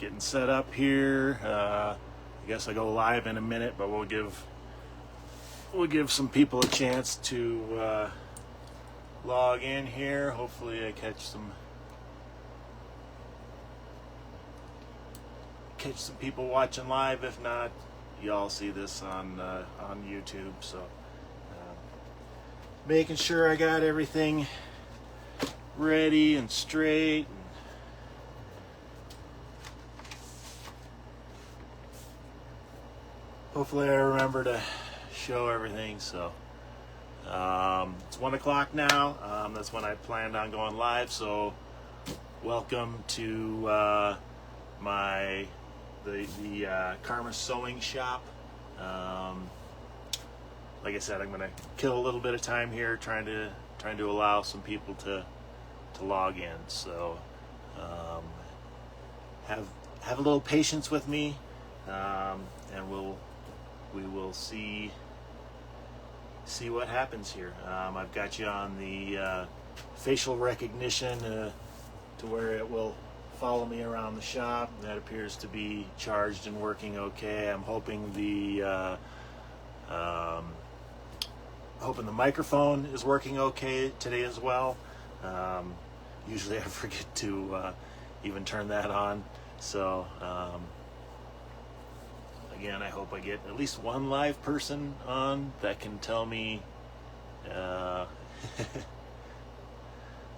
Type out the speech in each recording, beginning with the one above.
getting set up here. I guess I go live in a minute, but we'll give some people a chance to log in here. Hopefully I catch some people watching live. If not, y'all see this on YouTube. So making sure I got everything ready and straight. Hopefully I remember to show everything. So it's 1 o'clock now. That's when I planned on going live. So welcome to the Karma Sewing Shop. Like I said, I'm going to kill a little bit of time here trying to allow some people to log in. So have a little patience with me, and we will see what happens here. I've got you on the facial recognition to where it will follow me around the shop. That appears to be charged and working okay. I'm hoping the microphone is working okay today as well. Usually I forget to even turn that on. So again, I hope I get at least one live person on that can tell me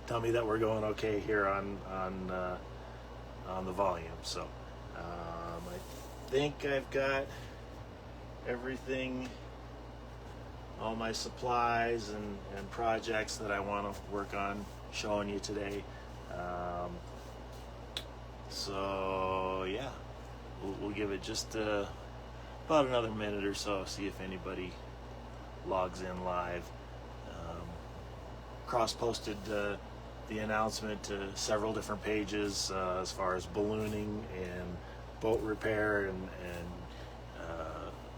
tell me that we're going okay here on the volume. So I think I've got everything, all my supplies and projects that I want to work on showing you today. So yeah, we'll give it just about another minute or so, see if anybody logs in live. Cross-posted the announcement to several different pages as far as ballooning and boat repair and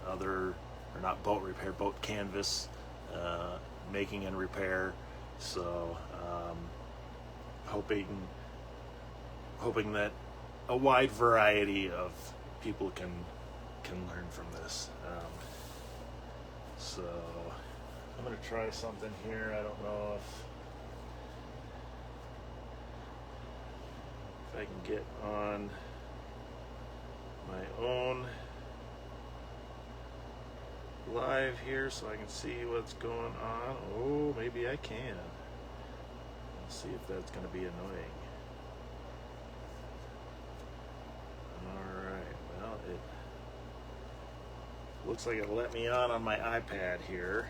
other, or not boat repair, boat canvas making and repair. So hoping that a wide variety of people can learn from this. So I'm going to try something here. I don't know if I can get on my own live here so I can see what's going on. Oh, maybe I can. Let's see if that's going to be annoying. Alright, well, it looks like it let me on my iPad here.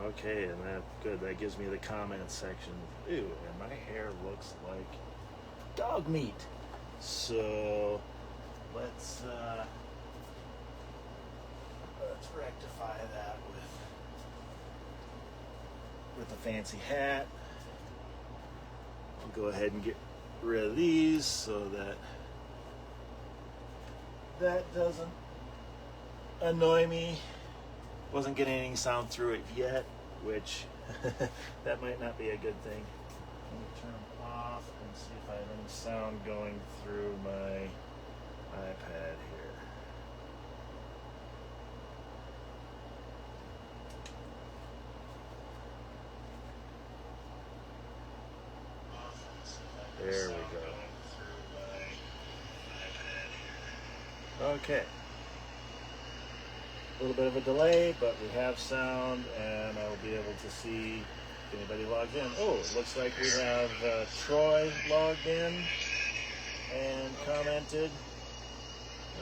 Okay, and good. That gives me the comment section. Ew, and my hair looks like dog meat. So let's rectify that with the fancy hat. I'll go ahead and get rid of these so that doesn't annoy me. Wasn't getting any sound through it yet, which that might not be a good thing. Let me turn them off and see if I have any sound going through my iPad here. There we go. Okay. A little bit of a delay, but we have sound, and I'll be able to see if anybody logs in. Oh, it looks like we have Troy logged in and commented.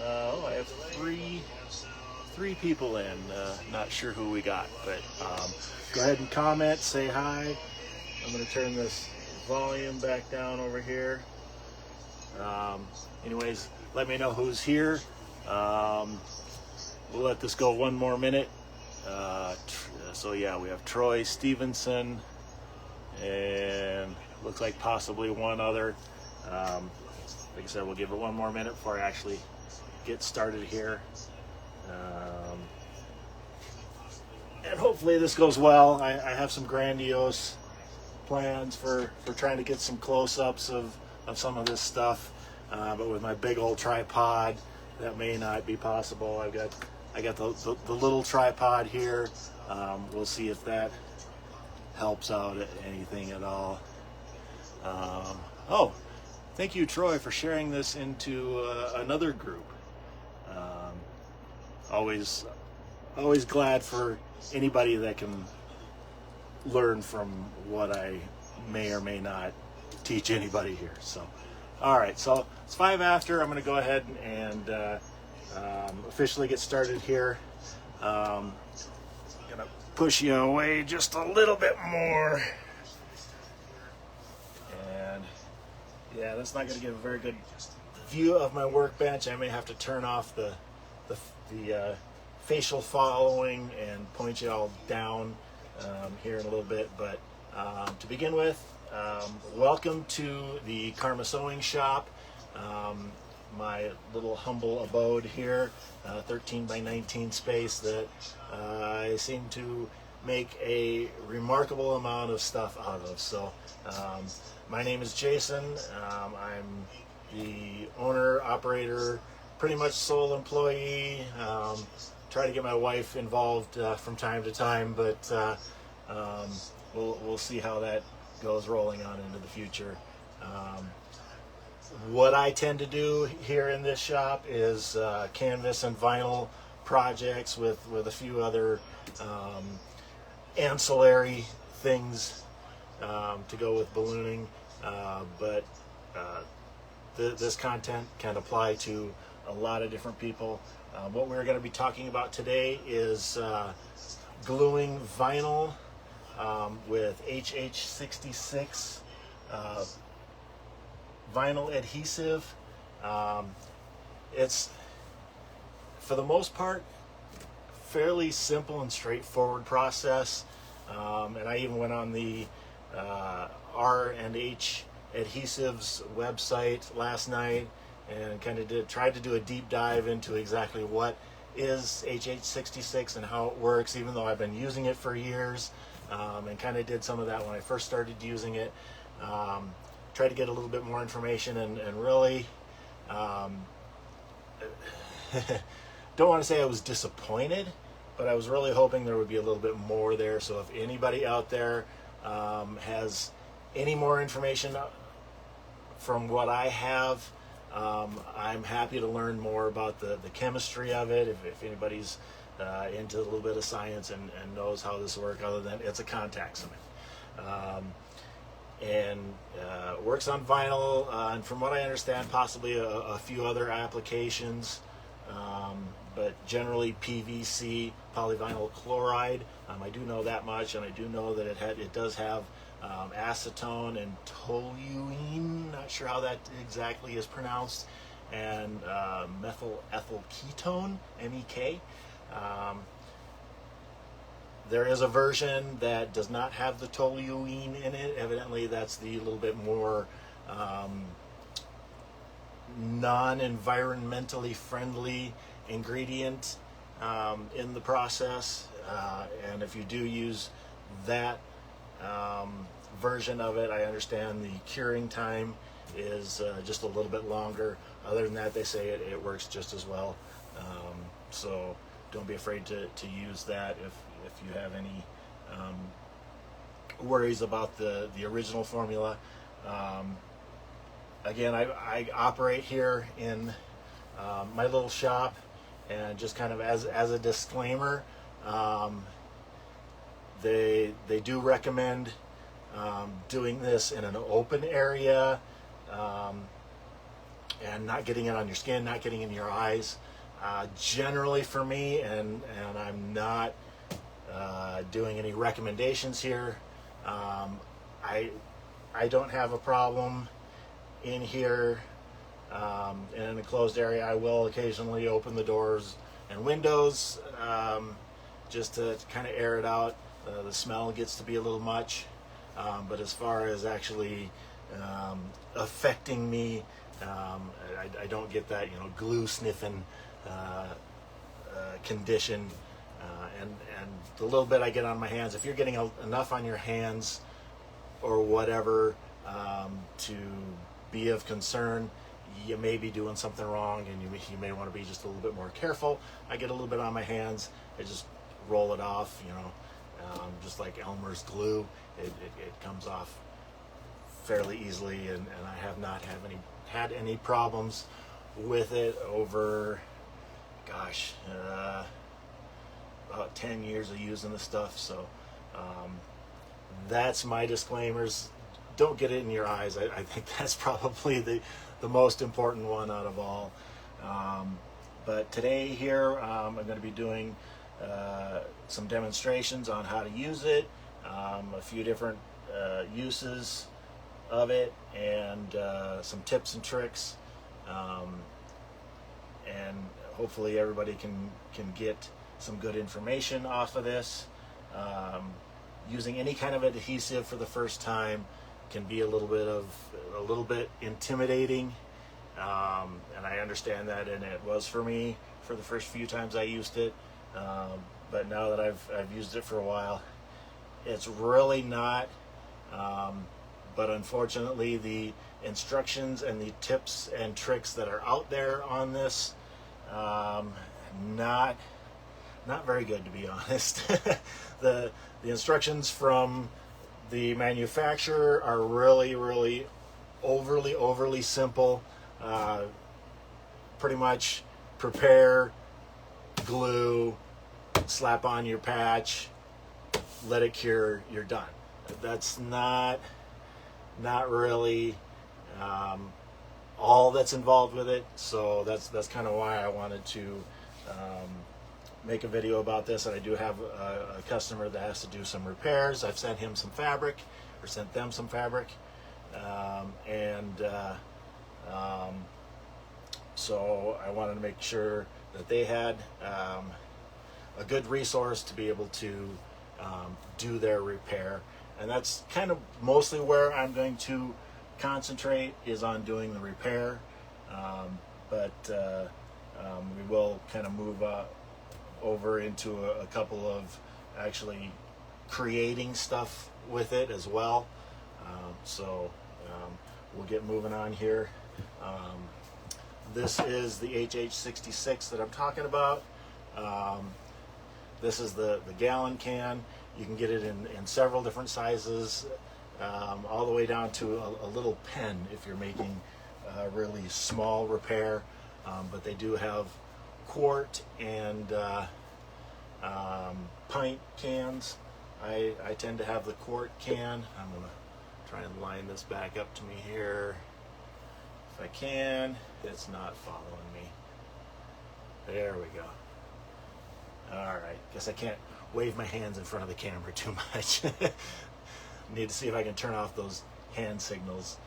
I have three people in. Not sure who we got, but go ahead and comment, say hi. I'm going to turn this volume back down over here. Anyways, let me know who's here. We'll let this go one more minute. So yeah, we have Troy Stevenson, and looks like possibly one other. Like I said, we'll give it one more minute before I actually get started here. And hopefully this goes well. I have some grandiose plans for trying to get some close-ups of some of this stuff, but with my big old tripod, that may not be possible. I got the little tripod here. We'll see if that helps out anything at all. Oh, thank you, Troy, for sharing this into another group. Always glad for anybody that can learn from what I may or may not teach anybody here. So, all right, so it's 5 after. I'm going to go ahead and officially get started here. Gonna push you away just a little bit more, and yeah, that's not going to give a very good view of my workbench. I may have to turn off the facial following and point you all down here in a little bit. But to begin with, welcome to the Karma Sewing Shop, my little humble abode here, 13 by 19 space that I seem to make a remarkable amount of stuff out of. So my name is Jason. I'm the owner, operator, pretty much sole employee. Try to get my wife involved from time to time, but we'll see how that goes rolling on into the future. What I tend to do here in this shop is canvas and vinyl projects with a few other ancillary things to go with ballooning, but this content can apply to a lot of different people. What we're going to be talking about today is gluing vinyl with HH-66 vinyl adhesive. It's, for the most part, fairly simple and straightforward process. And I even went on the R&H Adhesives website last night and kind of tried to do a deep dive into exactly what is HH-66 and how it works, even though I've been using it for years, and kind of did some of that when I first started using it. Tried to get a little bit more information, and really don't want to say I was disappointed, but I was really hoping there would be a little bit more there. So if anybody out there has any more information from what I have, I'm happy to learn more about the chemistry of it. If anybody's into a little bit of science and knows how this works, other than it's a contact cement. And works on vinyl, and from what I understand, possibly a few other applications, but generally PVC, polyvinyl chloride. I do know that much, and I do know that it does have acetone and toluene, not sure how that exactly is pronounced, and methyl ethyl ketone, MEK. There is a version that does not have the toluene in it. Evidently, that's the little bit more non-environmentally friendly ingredient in the process. And if you do use that version of it, I understand the curing time is just a little bit longer. Other than that, they say it works just as well. So don't be afraid to use that if you have any worries about the original formula. Again, I operate here in my little shop, and just kind of as a disclaimer, they do recommend doing this in an open area, and not getting it on your skin, not getting in your eyes. Generally for me, and I'm not doing any recommendations here, I don't have a problem in here in an enclosed area. I will occasionally open the doors and windows just to kind of air it out. The smell gets to be a little much, but as far as actually affecting me, I don't get that, glue sniffing condition, and the little bit I get on my hands, if you're getting enough on your hands or whatever to be of concern. You may be doing something wrong, and you may want to be just a little bit more careful. I get a little bit on my hands, I just roll it off, you know, just like Elmer's glue. It comes off fairly easily, and I have not had any problems with it over, gosh, about 10 years of using the stuff. So that's my disclaimers. Don't get it in your eyes. I think that's probably the most important one out of all. But today here I'm going to be doing some demonstrations on how to use it, a few different uses of it, and some tips and tricks, and hopefully everybody can get some good information off of this. Using any kind of adhesive for the first time can be a little bit intimidating, and I understand that, and it was for me for the first few times I used it. But now that I've used it for a while, it's really not. But unfortunately, the instructions and the tips and tricks that are out there on this, not very good, to be honest. The instructions from the manufacturer are really overly simple. Pretty much prepare, glue, slap on your patch, let it cure, you're done. That's not really all that's involved with it. So that's kind of why I wanted to make a video about this. And I do have a customer that has to do some repairs. I've sent him some fabric, or sent them some fabric, so I wanted to make sure that they had a good resource to be able to do their repair. And that's kind of mostly where I'm going to concentrate, is on doing the repair. But we will kind of move over into a couple of actually creating stuff with it as well. So we'll get moving on here. This is the HH-66 that I'm talking about. This is the gallon can. You can get it in several different sizes, all the way down to a little pen if you're making a really small repair. But they do have quart and pint cans. I tend to have the quart can. I'm going to try and line this back up to me here if I can. It's not following me. There we go. Alright, guess I can't wave my hands in front of the camera too much. Need to see if I can turn off those hand signals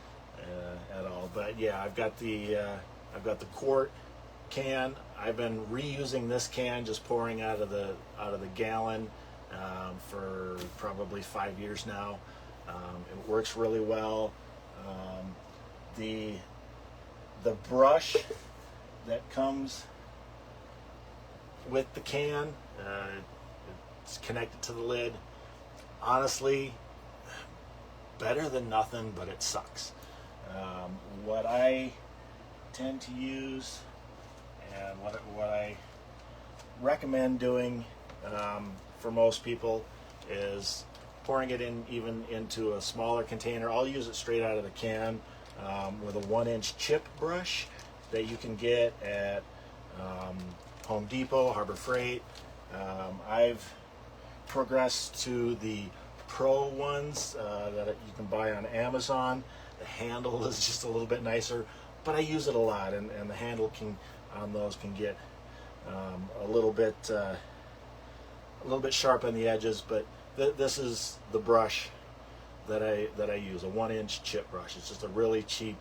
at all. But yeah, I've got the quart can. I've been reusing this can, just pouring out of the gallon for probably 5 years now. It works really well. The brush that comes with the can, it's connected to the lid. Honestly, better than nothing, but it sucks. What I tend to use, and what I recommend doing for most people, is pouring it even into a smaller container. I'll use it straight out of the can with a 1-inch chip brush that you can get at Home Depot, Harbor Freight. I've progressed to the Pro ones that you can buy on Amazon. The handle is just a little bit nicer, but I use it a lot, and the handle on those can get a little bit sharp on the edges. But this is the brush that I use, a 1-inch chip brush. It's just a really cheap.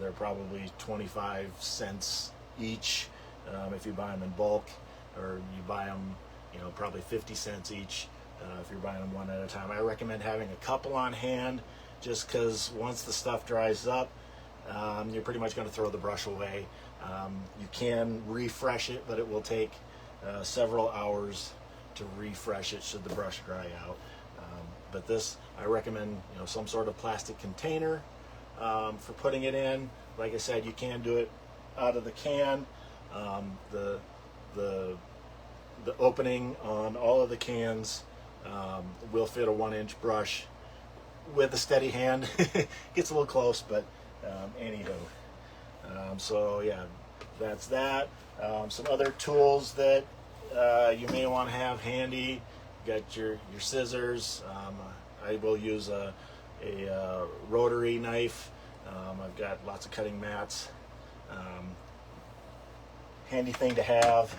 They're probably 25 cents each if you buy them in bulk, or you buy them, probably 50 cents each if you're buying them one at a time. I recommend having a couple on hand, just because once the stuff dries up, you're pretty much going to throw the brush away. You can refresh it, but it will take several hours to refresh it should the brush dry out. But this, I recommend, some sort of plastic container for putting it in. Like I said, you can do it out of the can. The opening on all of the cans will fit a 1-inch brush with a steady hand. Gets a little close, but anywho. So yeah, that's that. Some other tools that you may want to have handy. You got your scissors. I will use a rotary knife. I've got lots of cutting mats. Handy thing to have.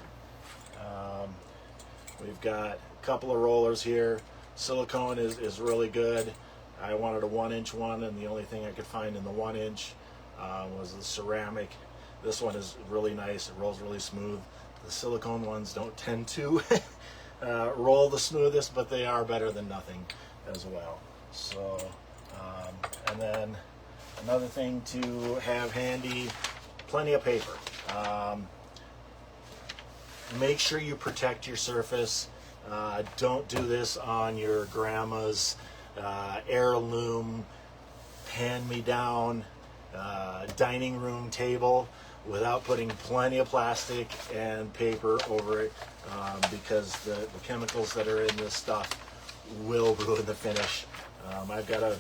We've got a couple of rollers here. Silicone is really good. I wanted a 1-inch one, and the only thing I could find in the 1-inch was the ceramic. This one is really nice. It rolls really smooth. The silicone ones don't tend to roll the smoothest, but they are better than nothing as well. So, and then another thing to have handy, plenty of paper. Make sure you protect your surface. Don't do this on your grandma's heirloom, hand-me-down dining room table without putting plenty of plastic and paper over it, because the chemicals that are in this stuff will ruin the finish. I've got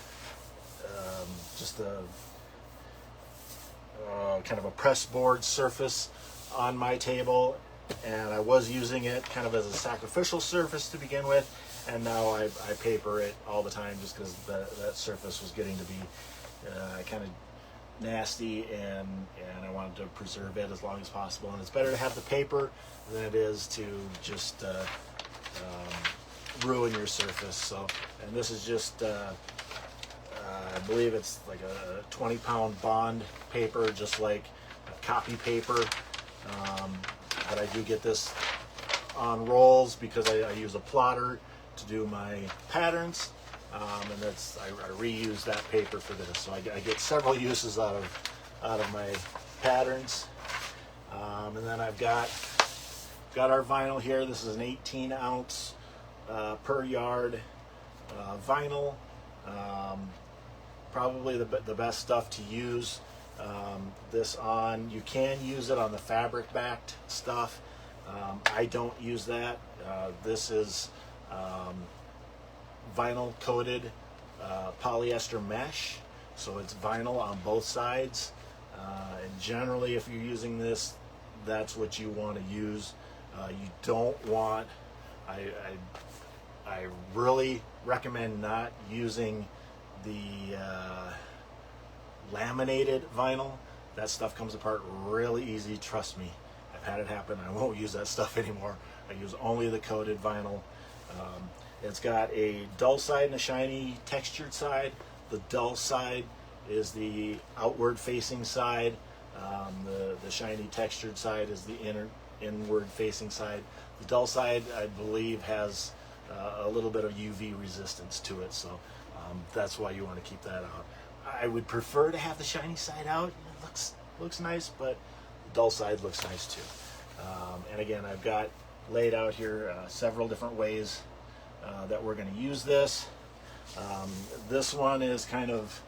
just a kind of a press board surface on my table, and I was using it kind of as a sacrificial surface to begin with, and now I paper it all the time just because that surface was getting to be kind of nasty, and I wanted to preserve it as long as possible. And it's better to have the paper than it is to just ruin your surface. So, and this is just I believe it's like a 20-pound bond paper, just like a copy paper. But I do get this on rolls because I use a plotter to do my patterns, and that's I reuse that paper for this. So I get several uses out of my patterns. And then I've got our vinyl here. This is an 18-ounce per yard vinyl. Probably the best stuff to use this on. You can use it on the fabric-backed stuff. I don't use that. This is vinyl coated polyester mesh, so it's vinyl on both sides. And generally, if you're using this, that's what you want to use. You don't want, I really recommend not using the laminated vinyl. That stuff comes apart really easy, trust me. I've had it happen. I won't use that stuff anymore. I use only the coated vinyl. It's got a dull side and a shiny textured side. The dull side is the outward facing side. The shiny textured side is the inward facing side. The dull side, I believe, has a little bit of UV resistance to it, so that's why you want to keep that out. I would prefer to have the shiny side out. It looks nice, but the dull side looks nice too. And again, I've got laid out here several different ways that we're going to use this. This one is kind of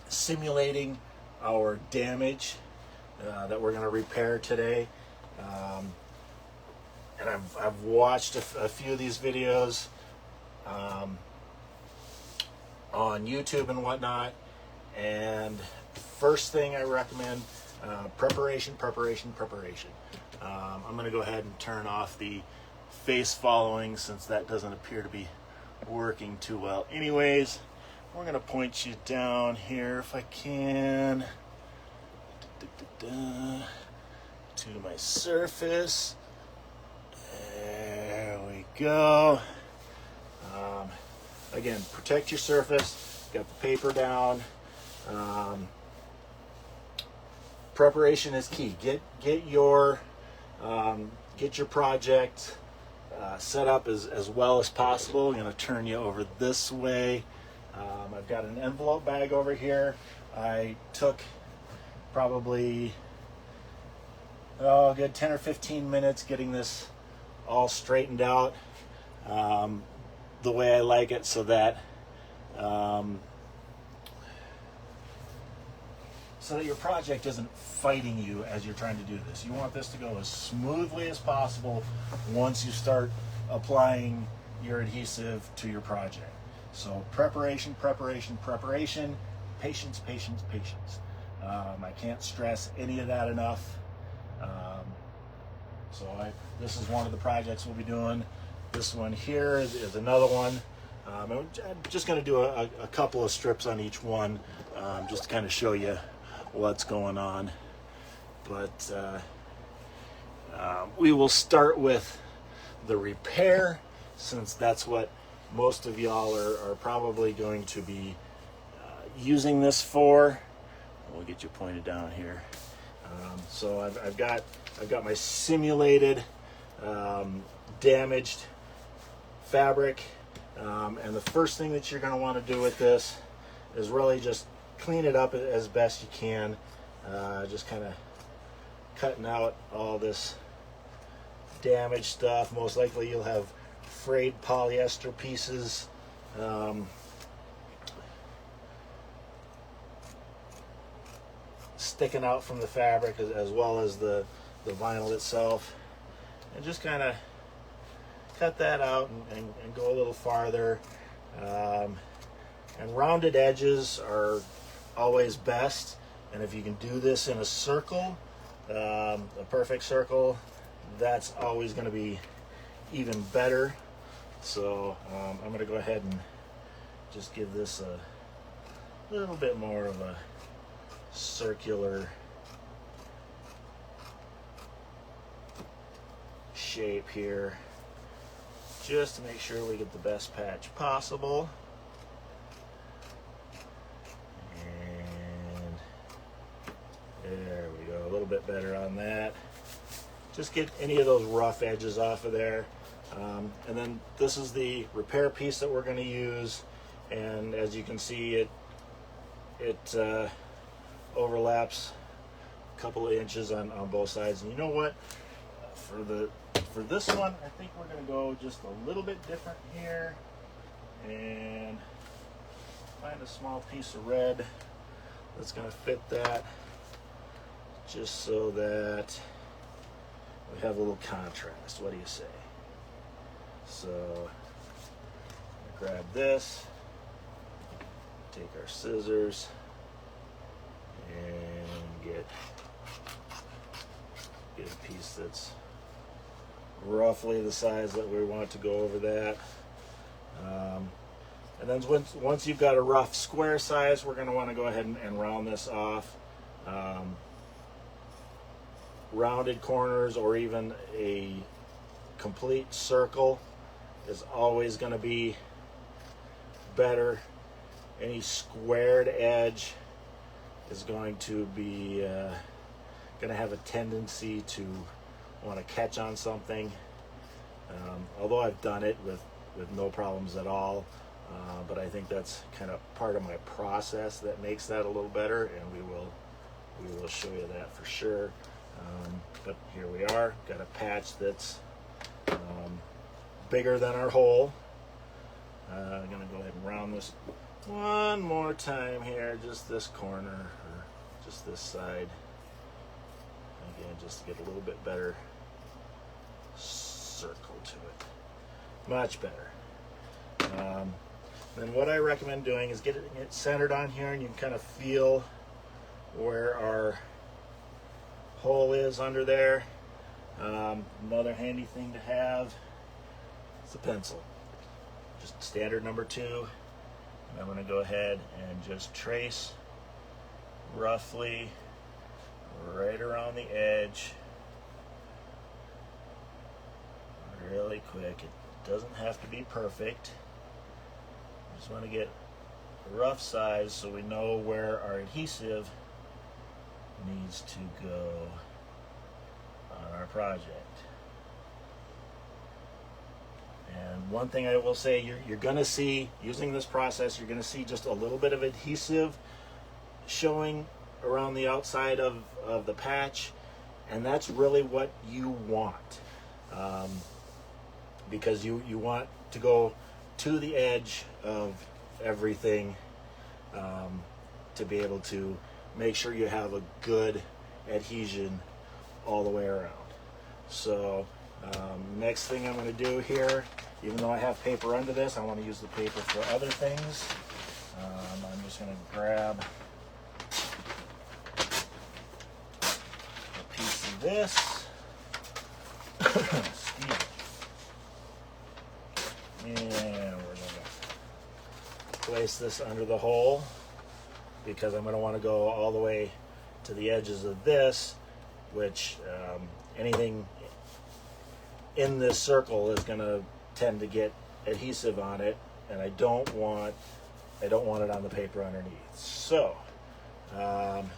simulating our damage that we're going to repair today. And I've watched a few of these videos on YouTube and whatnot, and first thing I recommend, preparation. I'm going to go ahead and turn off the face following since that doesn't appear to be working too well. Anyways, we're going to point you down here if I can to my surface. There we go. Again, protect your surface. Got the paper down. Preparation is key. Get your project set up as well as possible. I'm going to turn you over this way. I've got an envelope bag over here. I took probably a good 10 or 15 minutes getting this all straightened out. the way I like it, so that your project isn't fighting you as you're trying to do this. You want this to go as smoothly as possible once you start applying your adhesive to your project. So preparation, preparation, preparation, patience, patience, patience. I can't stress any of that enough. This is one of the projects we'll be doing. This one here is another one. I'm just going to do a couple of strips on each one, just to kind of show you what's going on. But we will start with the repair, since that's what most of y'all are probably going to be using this for. We'll get you pointed down here. So I've got my simulated damaged fabric, and the first thing that you're going to want to do with this is really just clean it up as best you can, just kind of cutting out all this damaged stuff. Most likely you'll have frayed polyester pieces, sticking out from the fabric, as well as the vinyl itself, and just kind of cut that out and go a little farther. And rounded edges are always best, and if you can do this in a circle, a perfect circle, that's always going to be even better. So I'm going to go ahead and just give this a little bit more of a circular shape here, just to make sure we get the best patch possible. And there we go, a little bit better on that. Just get any of those rough edges off of there. And then this is the repair piece that we're going to use, and as you can see, it overlaps a couple of inches on both sides. And you know what, for this one, I think we're going to go just a little bit different here, and find a small piece of red that's going to fit that, just so that we have a little contrast. What do you say? So grab this, take our scissors, and get a piece that's roughly the size that we want to go over that. And then once you've got a rough square size, we're going to want to go ahead and round this off. Rounded corners, or even a complete circle, is always going to be better. Any squared edge is going to be going to have a tendency to want to catch on something. Although I've done it with no problems at all, but I think that's kind of part of my process that makes that a little better, and we will show you that for sure. But here we are, got a patch that's bigger than our hole. I'm going to go ahead and round this one more time here, just this corner, or just this side. Again, just to get a little bit better circle to it. Much better. Then what I recommend doing is getting it centered on here, and you can kind of feel where our hole is under there. Another handy thing to have is a pencil. Just standard number 2. And I'm going to go ahead and just trace roughly right around the edge, really quick. It doesn't have to be perfect. Just want to get a rough size so we know where our adhesive needs to go on our project. And one thing I will say, you're going to see, using this process, you're going to see just a little bit of adhesive showing around the outside of the patch, and that's really what you want, because you want to go to the edge of everything, to be able to make sure you have a good adhesion all the way around. So next thing I'm going to do here, even though I have paper under this, I want to use the paper for other things. I'm just going to grab a piece of this. Excuse me. And we're going to place this under the hole, because I'm going to want to go all the way to the edges of this, which anything in this circle is going to tend to get adhesive on it, and I don't want it on the paper underneath. So, and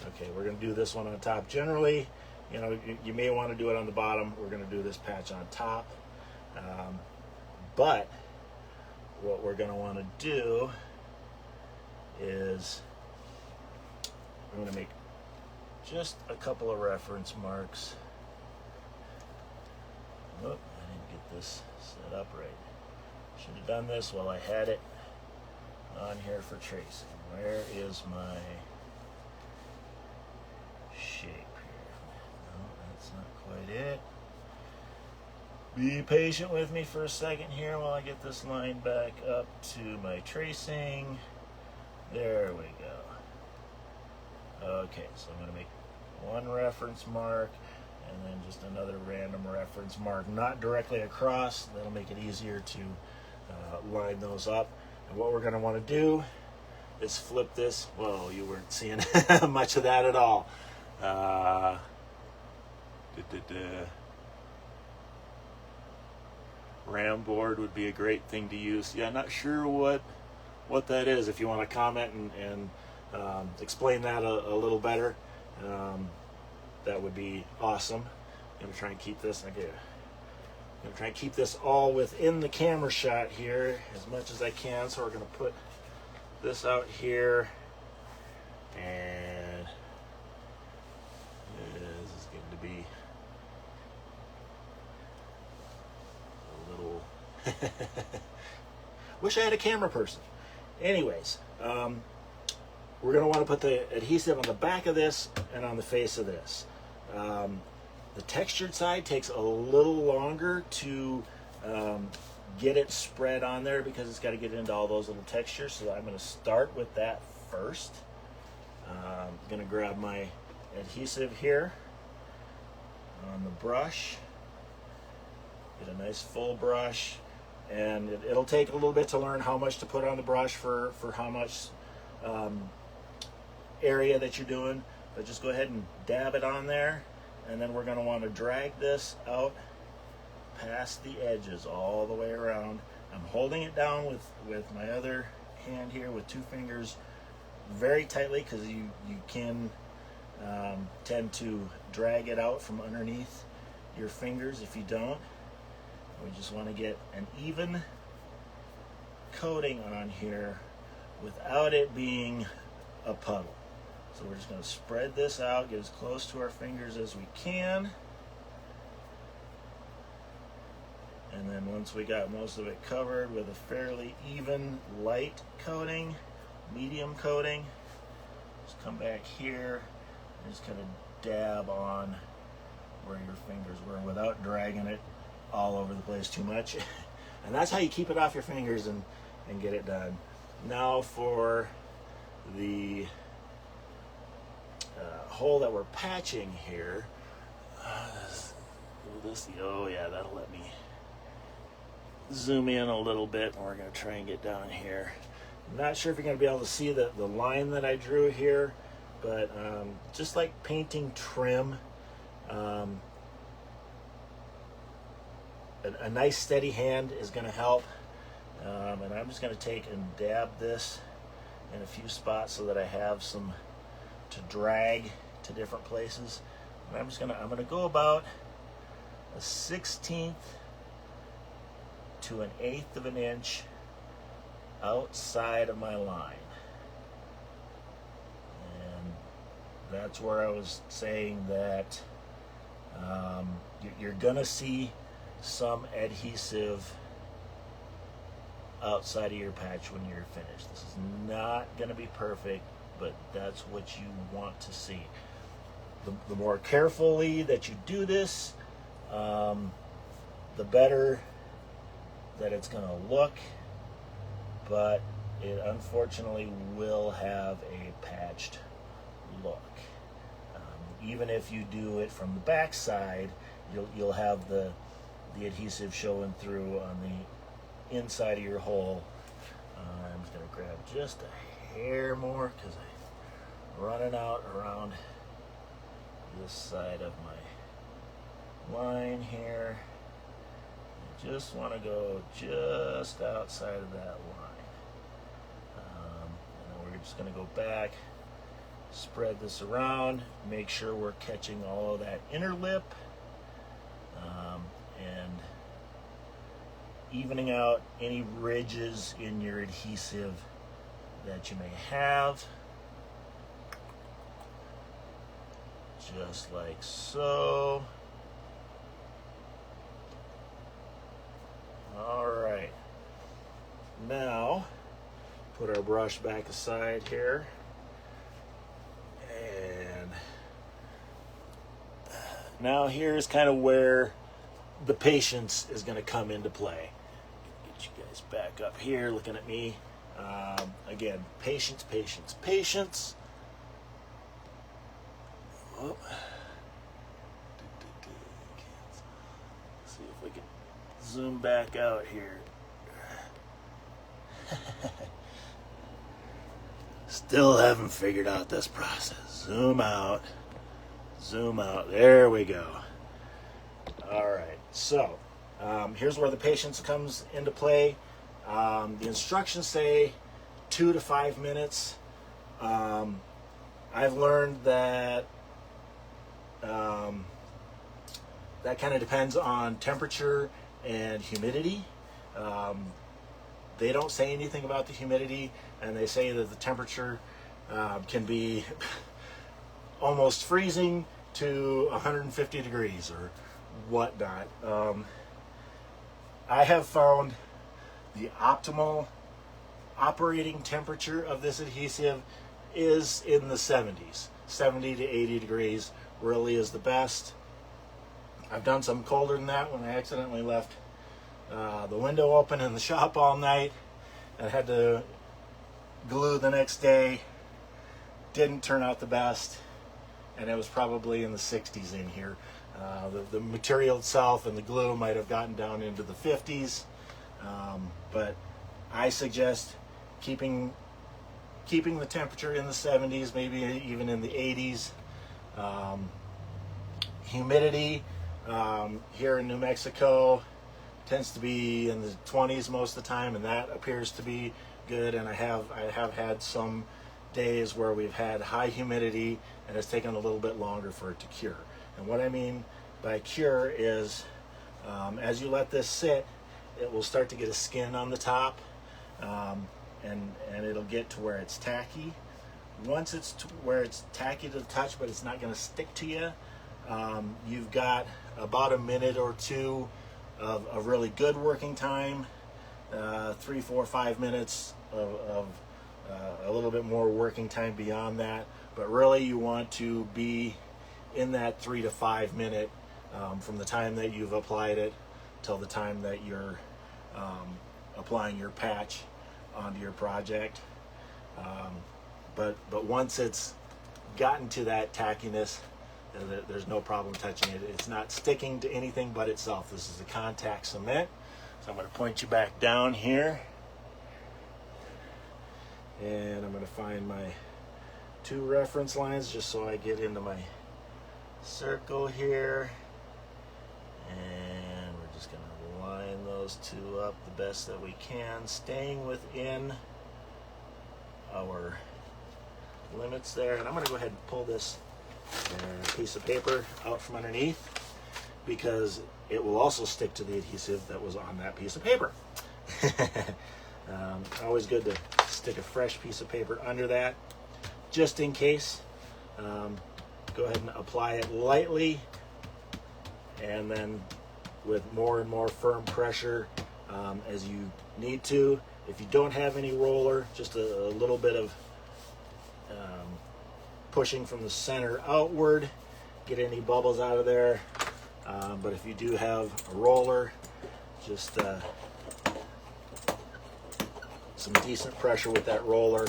okay, we're going to do this one on top. Generally, you know, you may want to do it on the bottom. We're going to do this patch on top, but what we're going to want to do is I'm going to make just a couple of reference marks. Oh, I didn't get this set up right. Should have done this while I had it on here for tracing. Where is my shape here? No, that's not quite it. Be patient with me for a second here while I get this line back up to my tracing. There we go. Okay, so I'm going to make one reference mark and then just another random reference mark, not directly across. That'll make it easier to line those up. And what we're going to want to do is flip this. Whoa, you weren't seeing much of that at all. RAM board would be a great thing to use. Yeah, not sure what that is. If you want to comment and explain that a little better, that would be awesome. I'm going to try and keep this. I'm going to try and keep this all within the camera shot here as much as I can. So we're going to put this out here, and this is going to be a little. Wish I had a camera person. Anyways, we're going to want to put the adhesive on the back of this and on the face of this. The textured side takes a little longer to get it spread on there, because it's got to get into all those little textures. So I'm going to start with that first. I'm going to grab my adhesive here on the brush. Get a nice full brush, and it'll take a little bit to learn how much to put on the brush for how much area that you're doing, but just go ahead and dab it on there, and then we're going to want to drag this out past the edges all the way around. I'm holding it down with my other hand here with two fingers very tightly, because you can tend to drag it out from underneath your fingers if you don't. We just want to get an even coating on here without it being a puddle. So we're just going to spread this out, get as close to our fingers as we can. And then once we got most of it covered with a fairly even light coating, medium coating, just come back here and just kind of dab on where your fingers were without dragging it all over the place too much. And that's how you keep it off your fingers and get it done. Now for the hole that we're patching here. Oh yeah, that'll let me zoom in a little bit, and we're going to try and get down here. I'm not sure if you're going to be able to see the line that I drew here, but just like painting trim, a nice steady hand is going to help. And I'm just going to take and dab this in a few spots so that I have some to drag to different places. And I'm going to go about a 1/16 to an 1/8 of an inch outside of my line. And that's where I was saying that you're going to see some adhesive outside of your patch when you're finished. This is not going to be perfect, but that's what you want to see. The more carefully that you do this, the better that it's going to look, but it unfortunately will have a patched look. Even if you do it from the back side, you'll have the adhesive showing through on the inside of your hole. I'm just going to grab just a hair more because I'm running out around this side of my line here. I just want to go just outside of that line. And then we're just going to go back, spread this around, make sure we're catching all of that inner lip, and evening out any ridges in your adhesive that you may have, just like so. All right, now put our brush back aside here, and now here's kind of where the patience is going to come into play. Get you guys back up here looking at me. Again, patience, patience, patience. Oh. See if we can zoom back out here. Still haven't figured out this process. Zoom out. Zoom out. There we go. All right. So here's where the patience comes into play. The instructions say 2 to 5 minutes. I've learned that that kind of depends on temperature and humidity. They don't say anything about the humidity, and they say that the temperature can be almost freezing to 150 degrees or whatnot. I have found the optimal operating temperature of this adhesive is in the 70s. 70 to 80 degrees really is the best. I've done some colder than that when I accidentally left the window open in the shop all night and had to glue the next day. Didn't turn out the best, and it was probably in the 60s in here. The material itself and the glue might have gotten down into the 50s, but I suggest keeping the temperature in the 70s, maybe even in the 80s. Humidity here in New Mexico tends to be in the 20s most of the time, and that appears to be good. And I have had some days where we've had high humidity and it's taken a little bit longer for it to cure. And what I mean by cure is as you let this sit, it will start to get a skin on the top, and it'll get to where it's tacky. Once it's to where it's tacky to the touch, but it's not going to stick to you, you've got about a minute or two of really good working time, 3, 4, 5 minutes of a little bit more working time beyond that. But really you want to be in that 3 to 5 minute from the time that you've applied it till the time that you're applying your patch onto your project. But once it's gotten to that tackiness, there's no problem touching it. It's not sticking to anything but itself. This is a contact cement. So I'm going to point you back down here, and I'm going to find my 2 reference lines just so I get into my circle here, and we're just going to line those 2 up the best that we can, staying within our limits there. And I'm going to go ahead and pull this piece of paper out from underneath, because it will also stick to the adhesive that was on that piece of paper. Always good to stick a fresh piece of paper under that, just in case. Go ahead and apply it lightly, and then with more and more firm pressure as you need to. If you don't have any roller, just a little bit of pushing from the center outward, get any bubbles out of there. But if you do have a roller, just some decent pressure with that roller,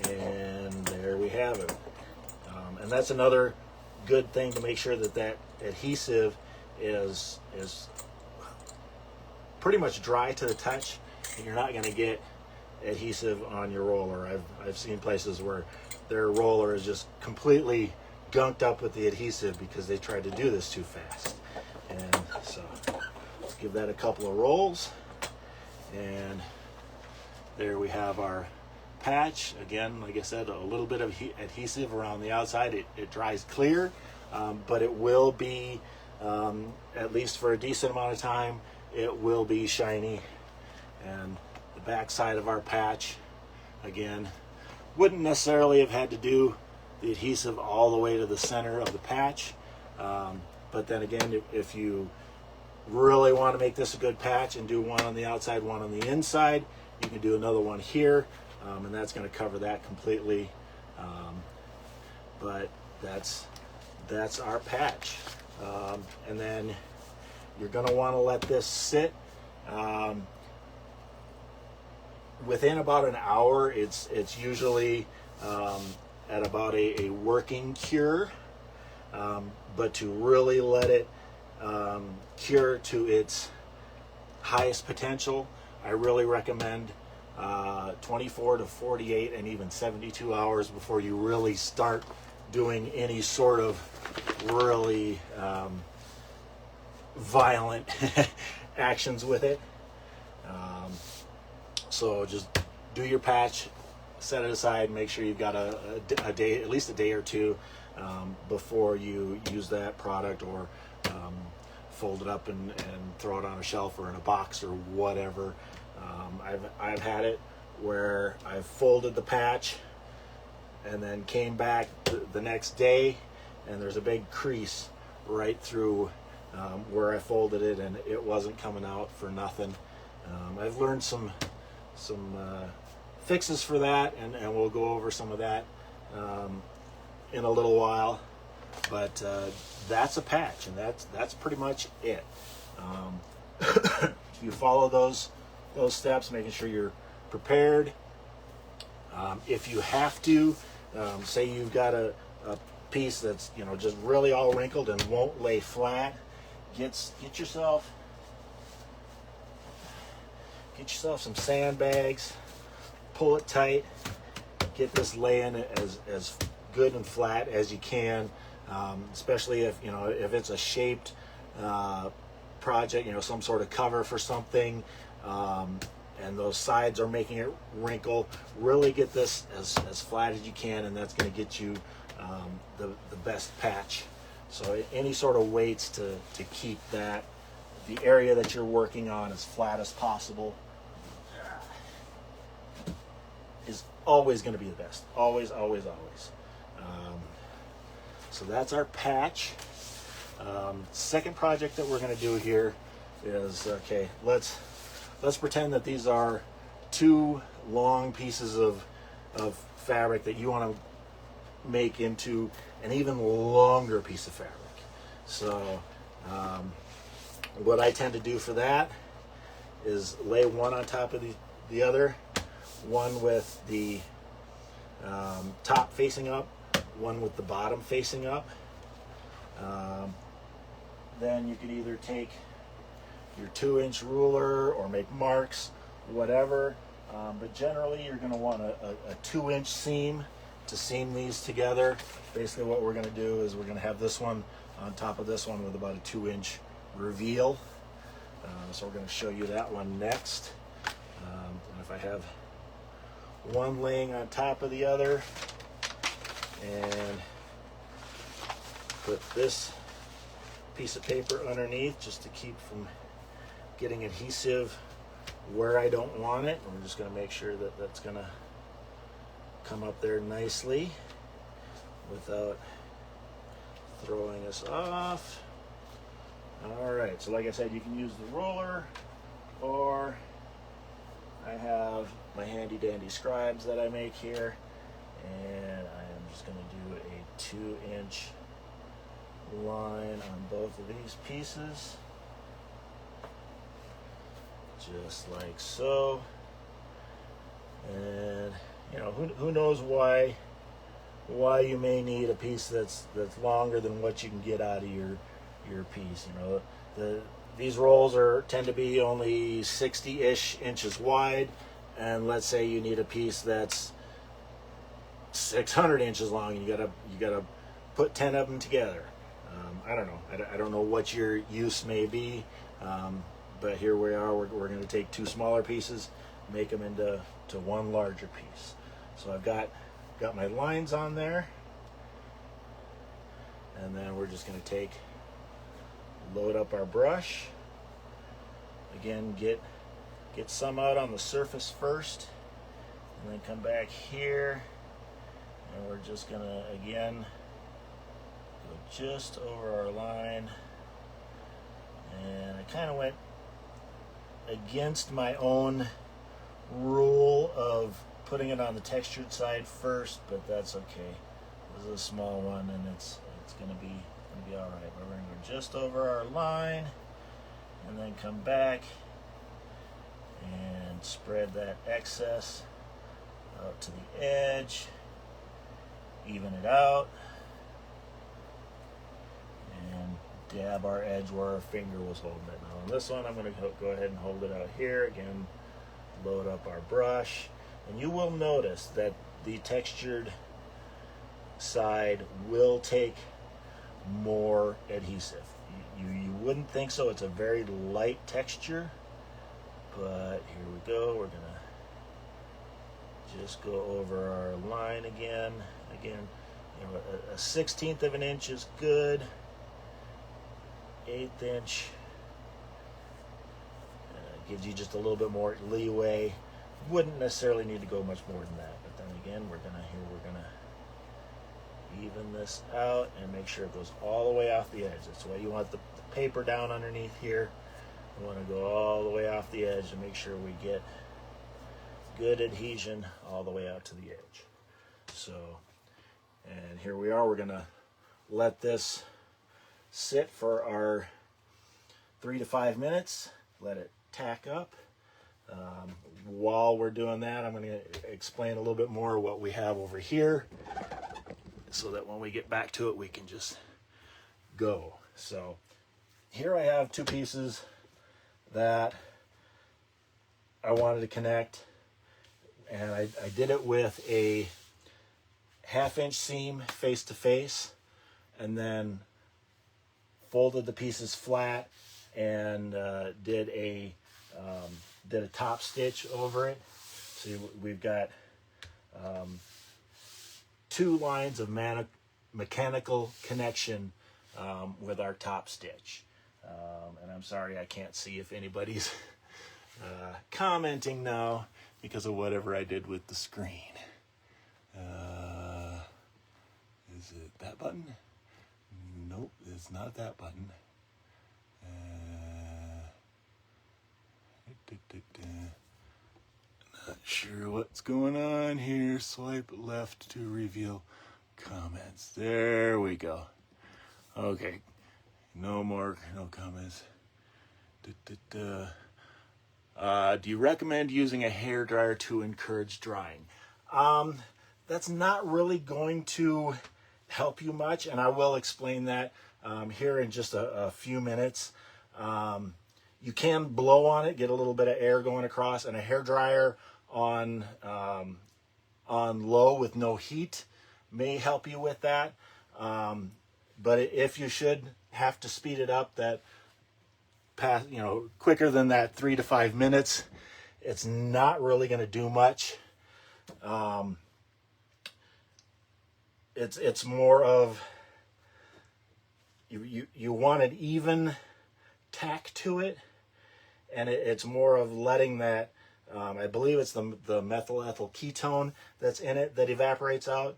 and there we have it. And that's another good thing to make sure that that adhesive is pretty much dry to the touch, and you're not going to get adhesive on your roller. I've seen places where their roller is just completely gunked up with the adhesive because they tried to do this too fast. And so let's give that a couple of rolls, and there we have our patch. Again, like I said, a little bit of adhesive around the outside. It dries clear, but it will be, at least for a decent amount of time, it will be shiny. And the back side of our patch, again, wouldn't necessarily have had to do the adhesive all the way to the center of the patch, but then again, if you really want to make this a good patch and do one on the outside, one on the inside, you can do another one here, and that's going to cover that completely. But that's our patch, and then you're going to want to let this sit. Within about an hour, it's usually at about a working cure, but to really let it cure to its highest potential, I really recommend 24 to 48 and even 72 hours before you really start doing any sort of really violent actions with it. So just do your patch, set it aside, make sure you've got a day, at least a day or two before you use that product, or fold it up and throw it on a shelf or in a box or whatever. I've had it where I've folded the patch and then came back the next day, and there's a big crease right through where I folded it, and it wasn't coming out for nothing. I've learned some fixes for that, and we'll go over some of that in a little while. But that's a patch, and that's pretty much it. You follow those steps, making sure you're prepared. If you have to, say you've got a piece that's just really all wrinkled and won't lay flat, get yourself some sandbags, pull it tight, get this laying as good and flat as you can, especially if it's a shaped project, some sort of cover for something, and those sides are making it wrinkle. Really get this as flat as you can, and that's going to get you the best patch. So any sort of weights to keep the area that you're working on as flat as possible is always going to be the best. Always, always, always. So that's our patch. Second project that we're going to do here is, okay, let's pretend that these are two long pieces of fabric that you want to make into an even longer piece of fabric. So what I tend to do for that is lay one on top of the other, one with the top facing up, one with the bottom facing up. Then you could either take your 2-inch ruler or make marks, whatever, but generally you're going to want a 2-inch seam to seam these together. Basically what we're going to do is we're going to have this one on top of this one with about a 2-inch reveal. So we're going to show you that one next. And if I have one laying on top of the other, and put this piece of paper underneath just to keep from getting adhesive where I don't want it. We're just going to make sure that that's going to come up there nicely without throwing us off. All right, so like I said, you can use the roller, or I have my handy dandy scribes that I make here, and I am just going to do a 2-inch line on both of these pieces, just like so. And you know, who knows why you may need a piece that's longer than what you can get out of your piece. You know, these rolls tend to be only 60-ish inches wide, and let's say you need a piece that's 600 inches long, and you gotta put 10 of them together. I don't know. I don't know what your use may be, but here we are. We're going to take 2 smaller pieces, make them into one larger piece. So I've got my lines on there, and then we're just going to load up our brush. Again, get some out on the surface first, and then come back here, and we're just going to again go just over our line. And I kind of went against my own rule of putting it on the textured side first, but that's okay. This is a small one, and it's gonna be all right. We're gonna go just over our line, and then come back and spread that excess out to the edge, even it out, and dab our edge where our finger was holding it. Now on this one, I'm gonna go ahead and hold it out here again. Load up our brush, and you will notice that the textured side will take more adhesive. You wouldn't think so. It's a very light texture, but here we go. We're gonna just go over our line again. Again, you know, a 1/16 of an inch is good. 1/8 inch gives you just a little bit more leeway. Wouldn't necessarily need to go much more than that, but then again, we're gonna even this out and make sure it goes all the way off the edge. That's why you want the paper down underneath here. We want to go all the way off the edge to make sure we get good adhesion all the way out to the edge. So, and here we are. We're gonna let this sit for our 3 to 5 minutes. Let it tack up. While we're doing that, I'm going to explain a little bit more what we have over here, so that when we get back to it, we can just go. So here I have 2 pieces that I wanted to connect, and I did it with a 1/2 inch seam face to face, and then folded the pieces flat and did a top stitch over it. So we've got 2 lines of mechanical connection with our top stitch. And I'm sorry I can't see if anybody's commenting now because of whatever I did with the screen. Is it that button? Nope, it's not that button. Not sure what's going on here. Swipe left to reveal comments. There we go. Okay, no comments. Do you recommend using a hair dryer to encourage drying? That's not really going to help you much, and I will explain that here in just a few minutes. You can blow on it, get a little bit of air going across, and a hair dryer on low with no heat may help you with that. But if you should have to speed it up, that quicker than that 3 to 5 minutes, it's not really going to do much. It's more of you want an even tack to it, and it's more of letting that I believe it's the methyl ethyl ketone that's in it that evaporates out.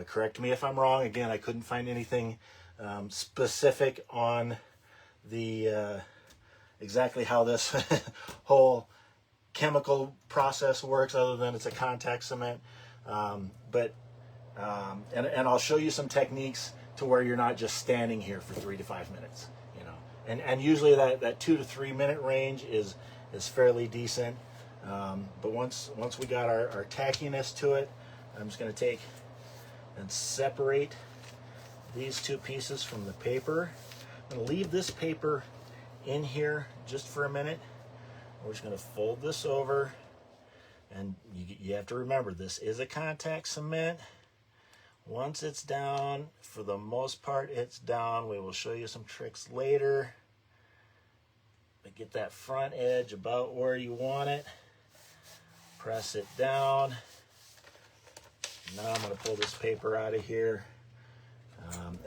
Correct me if I'm wrong. Again, I couldn't find anything specific on the exactly how this whole chemical process works, other than it's a contact cement. And I'll show you some techniques to where you're not just standing here for 3 to 5 minutes, you know. And usually that 2 to 3 minute range is fairly decent. But once we got our tackiness to it, I'm just going to take and separate these two pieces from the paper. I'm going to leave this paper in here just for a minute. We're just going to fold this over, and you have to remember, this is a contact cement. Once it's down, for the most part it's down. We will show you some tricks later. But get that front edge about where you want it. Press it down. Now I'm going to pull this paper out of here.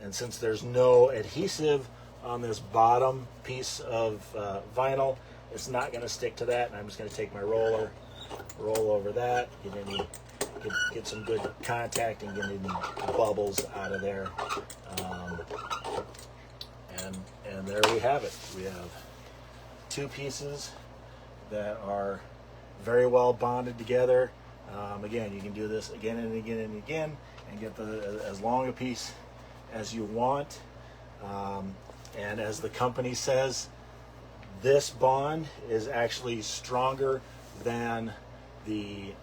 And since there's no adhesive on this bottom piece of vinyl, it's not going to stick to that. And I'm just going to take my roller, roll over that, get some good contact and get any bubbles out of there. And there we have it. We have two pieces that are very well bonded together. Again, you can do this again and again and again and get as long a piece as you want. And as the company says, this bond is actually stronger than the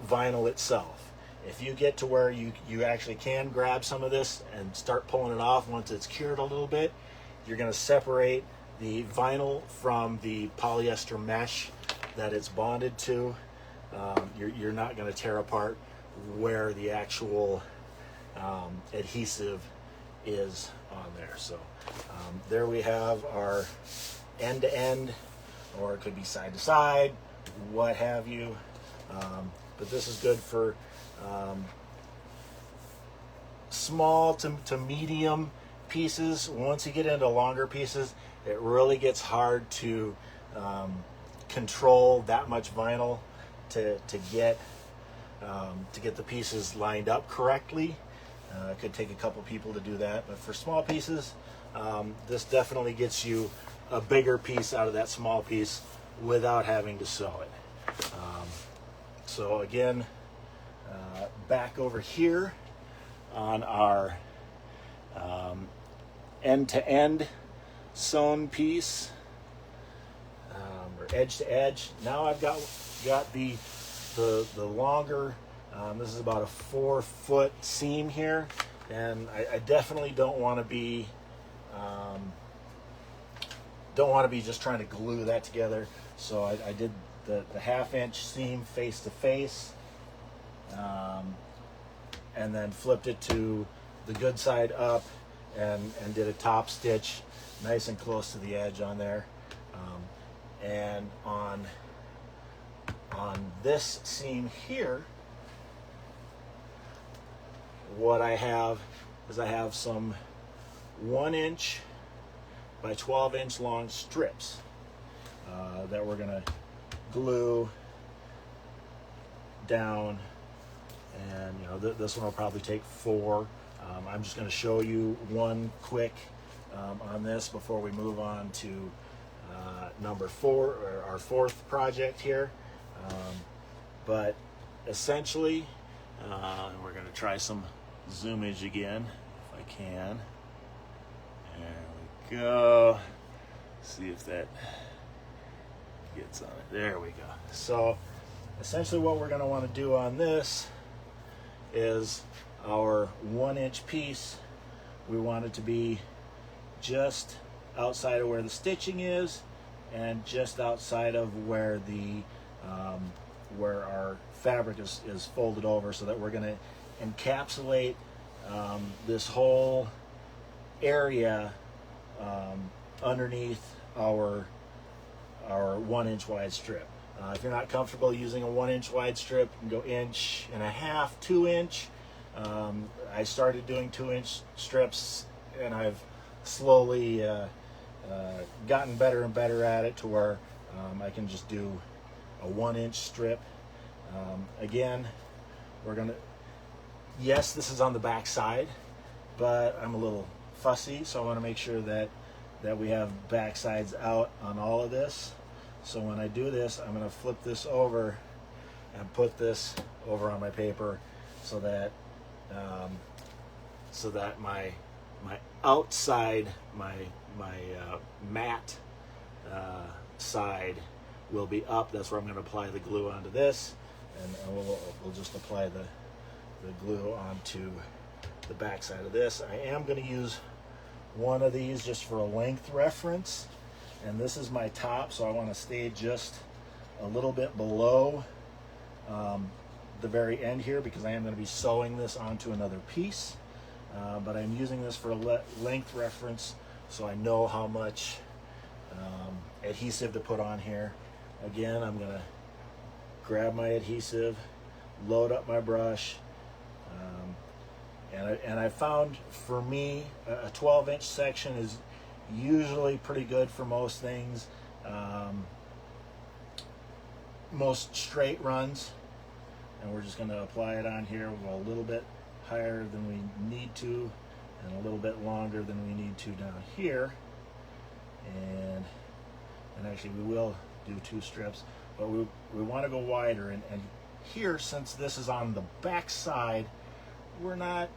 vinyl itself. If you get to where you actually can grab some of this and start pulling it off once it's cured a little bit, you're going to separate the vinyl from the polyester mesh that it's bonded to. You're not going to tear apart where the actual adhesive is on there. So there we have our end to end, or it could be side to side, what have you. But this is good for small to medium pieces. Once you get into longer pieces, it really gets hard to control that much vinyl to get the pieces lined up correctly. It could take a couple people to do that, but for small pieces, this definitely gets you a bigger piece out of that small piece without having to sew it. So again, back over here on our end-to-end sewn piece, or edge to edge. Now I've got the longer. This is about a 4-foot seam here, and I definitely don't want to be just trying to glue that together. So I did the 1/2-inch seam face to face, and then flipped it to the good side up, and did a top stitch nice and close to the edge on there. And on this seam here, what I have is I have some 1-inch by 12-inch long strips that we're gonna glue down, and you know, this one will probably take 4. I'm just going to show you one quick on this before we move on to number 4, or our 4th project here. But essentially, we're going to try some zoomage again, if I can. There we go. See if that gets on it. There we go. So essentially what we're going to want to do on this is our 1-inch piece. We want it to be just outside of where the stitching is, and just outside of where the where our fabric is folded over, so that we're going to encapsulate this whole area underneath our 1-inch wide strip. If you're not comfortable using a 1-inch wide strip, you can go 1.5 inch, 2-inch. I started doing 2-inch strips, and I've slowly gotten better and better at it to where I can just do a 1-inch strip. Again, we're gonna, yes, this is on the back side, but I'm a little fussy, so I want to make sure that that we have back sides out on all of this. So when I do this, I'm going to flip this over and put this over on my paper so that my outside, my matte side will be up. That's where I'm going to apply the glue onto this, and we'll just apply the glue onto the back side of this. I am going to use one of these just for a length reference, and this is my top, so I want to stay just a little bit below the very end here, because I am going to be sewing this onto another piece, but I'm using this for a length reference so I know how much adhesive to put on here. Again, I'm going to grab my adhesive, load up my brush, and I found, for me, a 12-inch section is usually pretty good for most things, most straight runs. And we're just going to apply it on here. We'll go a little bit higher than we need to, and a little bit longer than we need to down here. And actually we will do 2 strips, but we want to go wider. And here, since this is on the back side, we're not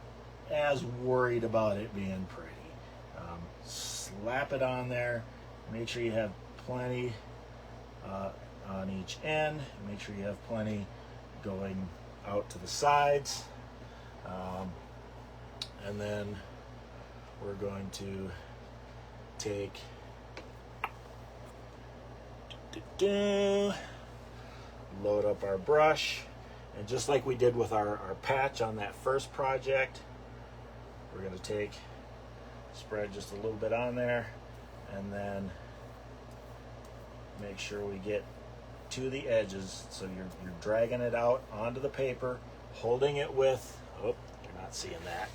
as worried about it being pretty. Slap it on there. Make sure you have plenty on each end. Make sure you have plenty going out to the sides. And then we're going to take load up our brush, and just like we did with our patch on that first project, we're going to spread just a little bit on there, and then make sure we get to the edges. So you're dragging it out onto the paper, holding it with, oh, you're not seeing that.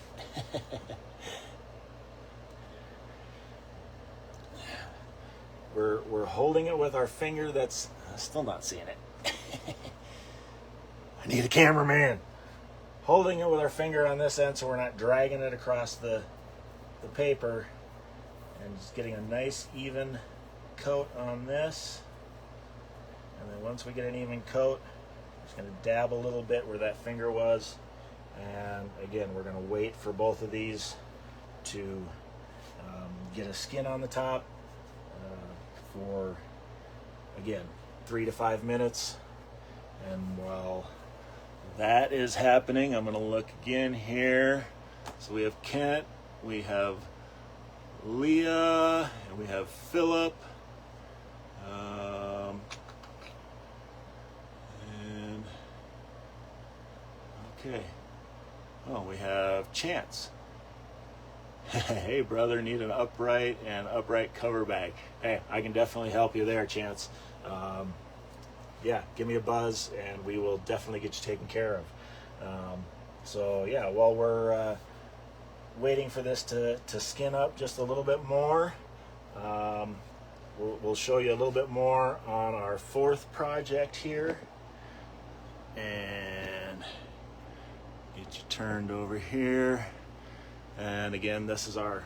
We're holding it with our finger. That's still not seeing it. I need a cameraman. Holding it with our finger on this end so we're not dragging it across the paper, and just getting a nice even coat on this. And then once we get an even coat, I'm just going to dab a little bit where that finger was. And again, we're going to wait for both of these to get a skin on the top for, again, 3 to 5 minutes. And while that is happening, I'm going to look again here. So we have Kent, we have Leah, and we have Philip. And okay. Oh, we have Chance. Hey brother, need an upright and upright cover bag. Hey, I can definitely help you there, Chance. Yeah, give me a buzz and we will definitely get you taken care of. So yeah, while we're waiting for this to skin up just a little bit more, we'll show you a little bit more on our 4th project here. And get you turned over here. And again, this is our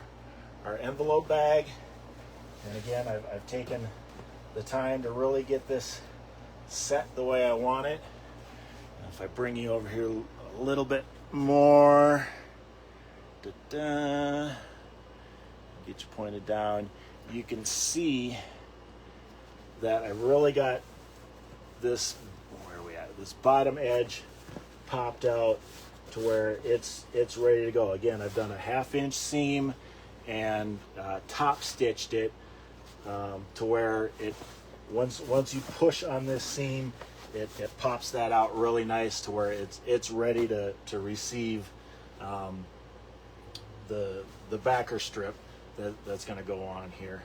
envelope bag. And again, I've taken the time to really get this set the way I want it. And if I bring you over here a little bit more, get you pointed down, you can see that I've really got this, where are we at? This bottom edge popped out to where it's ready to go. Again, I've done a 1/2 inch seam and top stitched it to where it once you push on this seam, it pops that out really nice to where it's ready to receive the backer strip that's going to go on here.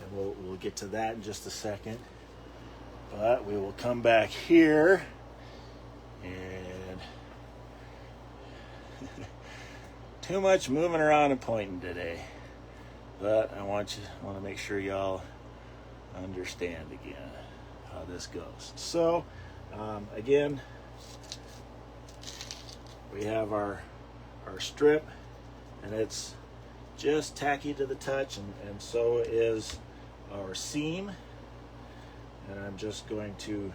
And we'll get to that in just a second. But we will come back here, and too much moving around and pointing today. But I want to make sure y'all understand again how this goes. So again, we have our strip, and it's just tacky to the touch, and so is our seam. And I'm just going to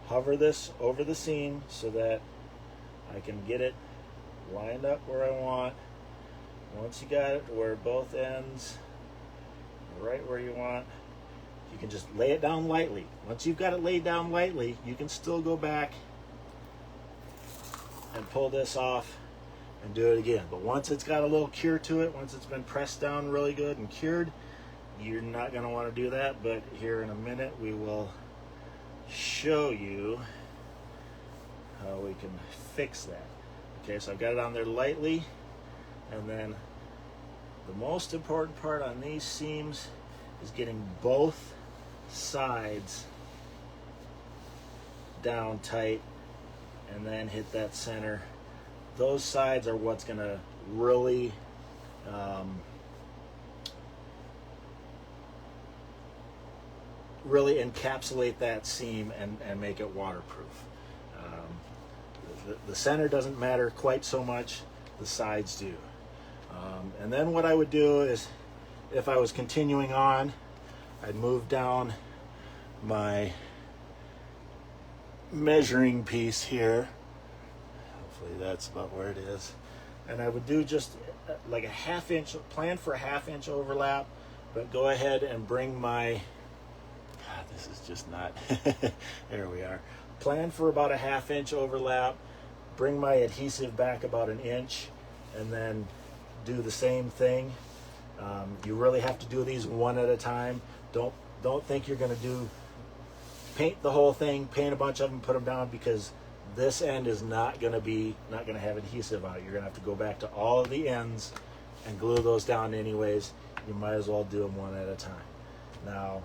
hover this over the seam so that I can get it lined up where I want. Once you got it where both ends are right where you want, you can just lay it down lightly. Once you've got it laid down lightly, you can still go back and pull this off and do it again. But once it's got a little cure to it, once it's been pressed down really good and cured, you're not going to want to do that. But here in a minute we will show you how we can fix that. Okay, so I've got it on there lightly, and then the most important part on these seams is getting both sides down tight and then hit that center. Those sides are what's going to really really encapsulate that seam and make it waterproof. The center doesn't matter quite so much, the sides do. And then what I would do is, if I was continuing on, I'd move down my measuring piece here. Hopefully that's about where it is. And I would do just like a half-inch, plan for a half-inch overlap, but go ahead and bring my, this is just not, there we are. Plan for about a half-inch overlap, bring my adhesive back about an inch, and then do the same thing. You really have to do these one at a time. Don't think you're going to paint the whole thing, paint a bunch of them, put them down, because this end is not going to have adhesive on it. You're going to have to go back to all of the ends and glue those down anyways. You might as well do them one at a time. Now,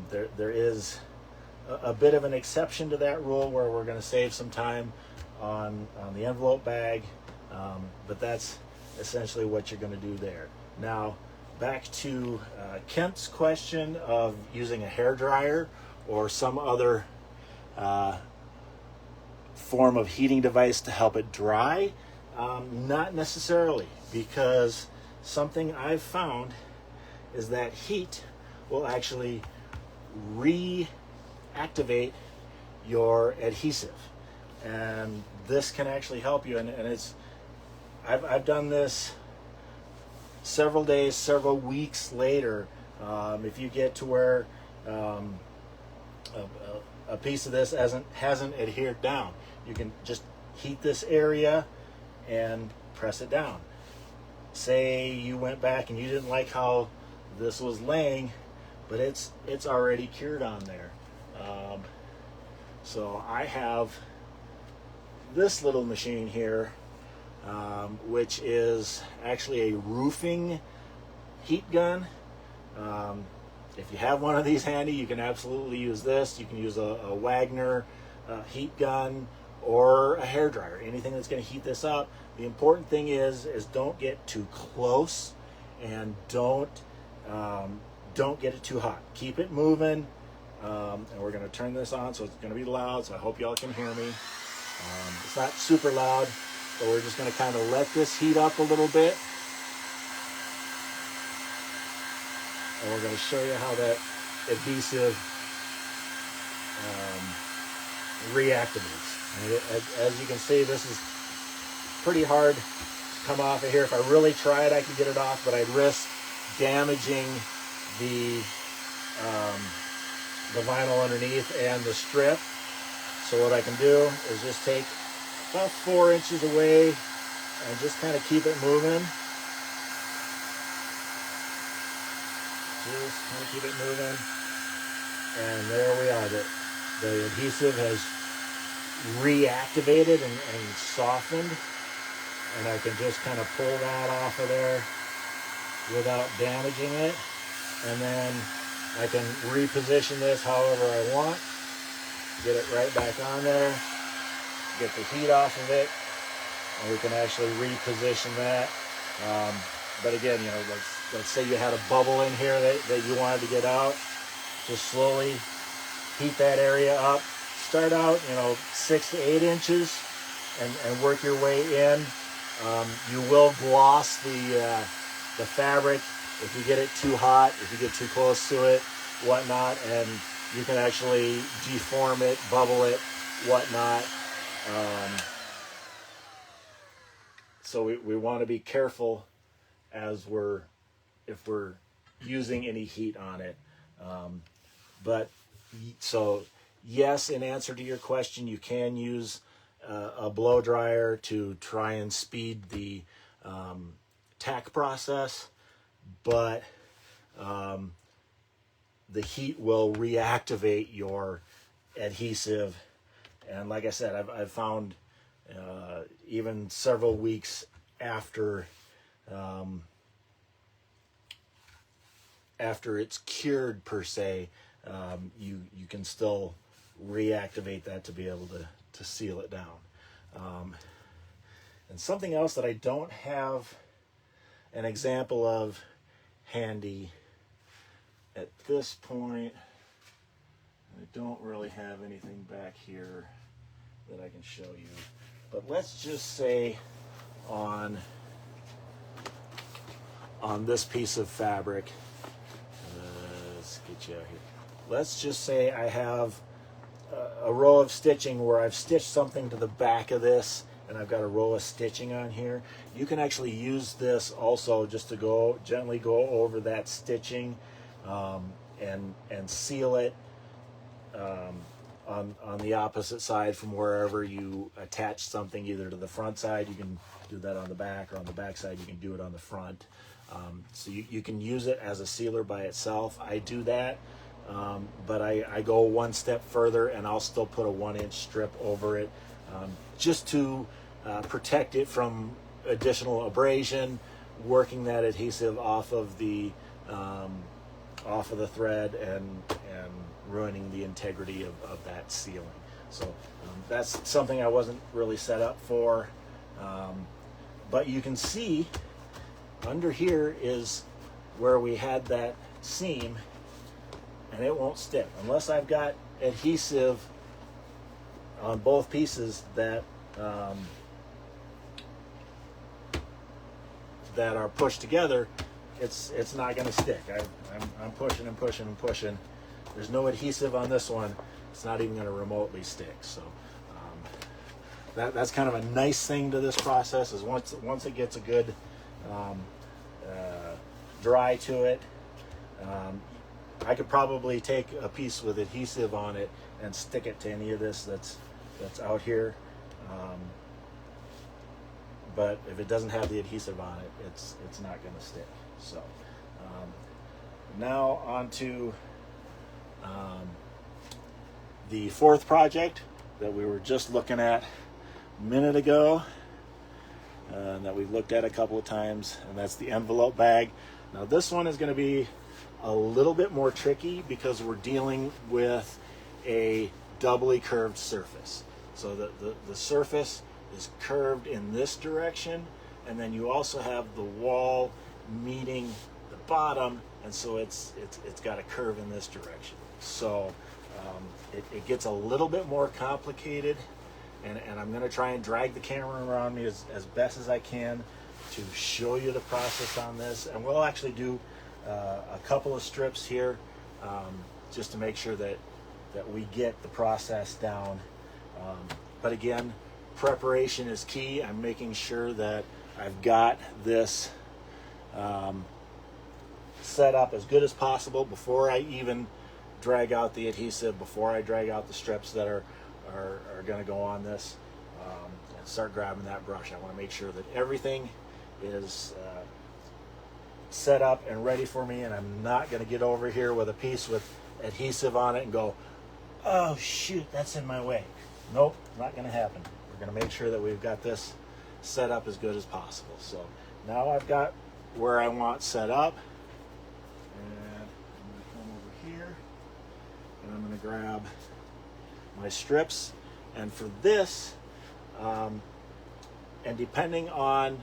there is a bit of an exception to that rule where we're going to save some time on the envelope bag, but that's essentially what you're going to do there. Now, back to Kent's question of using a hair dryer or some other form of heating device to help it dry. Not necessarily, because something I've found is that heat will actually reactivate your adhesive, and this can actually help you. And I've done this several days, several weeks later. If you get to where a piece of this hasn't adhered down, you can just heat this area and press it down. Say you went back and you didn't like how this was laying, but it's already cured on there. So I have this little machine here, which is actually a roofing heat gun. If you have one of these handy, you can absolutely use this. You can use a Wagner heat gun or a hairdryer, anything that's going to heat this up. The important thing is don't get too close, and don't get it too hot. Keep it moving, and we're going to turn this on, so it's going to be loud, so I hope y'all can hear me. It's not super loud, so we're just going to kind of let this heat up a little bit. And we're going to show you how that adhesive reactivates. And as you can see, this is pretty hard to come off of here. If I really tried, I could get it off, but I'd risk damaging the vinyl underneath and the strip. So what I can do is just take about 4 inches away and just kind of keep it moving. Just kind of keep it moving. And there we are. The adhesive has reactivated and softened. And I can just kind of pull that off of there without damaging it. And then I can reposition this however I want. Get it right back on there. Get the heat off of it. And we can actually reposition that. But again, you know, let's say you had a bubble in here that you wanted to get out. Just slowly heat that area up. Start out, 6 to 8 inches and work your way in. You will gloss the fabric if you get it too hot, if you get too close to it, whatnot, and you can actually deform it, bubble it, whatnot. So we want to be careful as if we're using any heat on it. But so yes, in answer to your question, you can use a blow dryer to try and speed the tack process, but the heat will reactivate your adhesive. And like I said, I've found even several weeks after it's cured per se, you can still reactivate that to be able to seal it down. And something else that I don't have an example of handy at this point, I don't really have anything back here that I can show you. But let's just say on this piece of fabric, let's get you out here. Let's just say I have a row of stitching where I've stitched something to the back of this, and I've got a row of stitching on here. You can actually use this also just to gently go over that stitching and seal it on the opposite side from wherever you attach something, either to the front side. You can do that on the back, or on the back side you can do it on the front. So you can use it as a sealer by itself. I do that, but I go one step further, and I'll still put a 1-inch strip over it, just to protect it from additional abrasion, working that adhesive off of the thread and ruining the integrity of that sealing. So that's something I wasn't really set up for, but you can see under here is where we had that seam, and it won't stick unless I've got adhesive on both pieces that that are pushed together. It's not going to stick. I'm pushing and pushing and pushing. There's no adhesive on this one. It's not even going to remotely stick. So that's kind of a nice thing to this process, is once it gets a good dry to it, I could probably take a piece with adhesive on it and stick it to any of this that's out here. But if it doesn't have the adhesive on it, it's not going to stick. So now on to the fourth project that we were just looking at a minute ago, that we've looked at a couple of times, and that's the envelope bag. Now this one is going to be a little bit more tricky because we're dealing with a doubly curved surface. So the surface is curved in this direction, and then you also have the wall meeting the bottom, and so it's got a curve in this direction. So it gets a little bit more complicated, and I'm going to try and drag the camera around me as best as I can to show you the process on this. And we'll actually do a couple of strips here, just to make sure that we get the process down. But again, preparation is key. I'm making sure that I've got this set up as good as possible before I even drag out the adhesive, before I drag out the strips that are going to go on this, and start grabbing that brush. I want to make sure that everything is set up and ready for me, and I'm not going to get over here with a piece with adhesive on it and go, oh shoot, that's in my way. Nope, not going to happen. We're going to make sure that we've got this set up as good as possible. So now I've got where I want set up, and I'm going to come over here, and I'm going to grab my strips. And for this, and depending on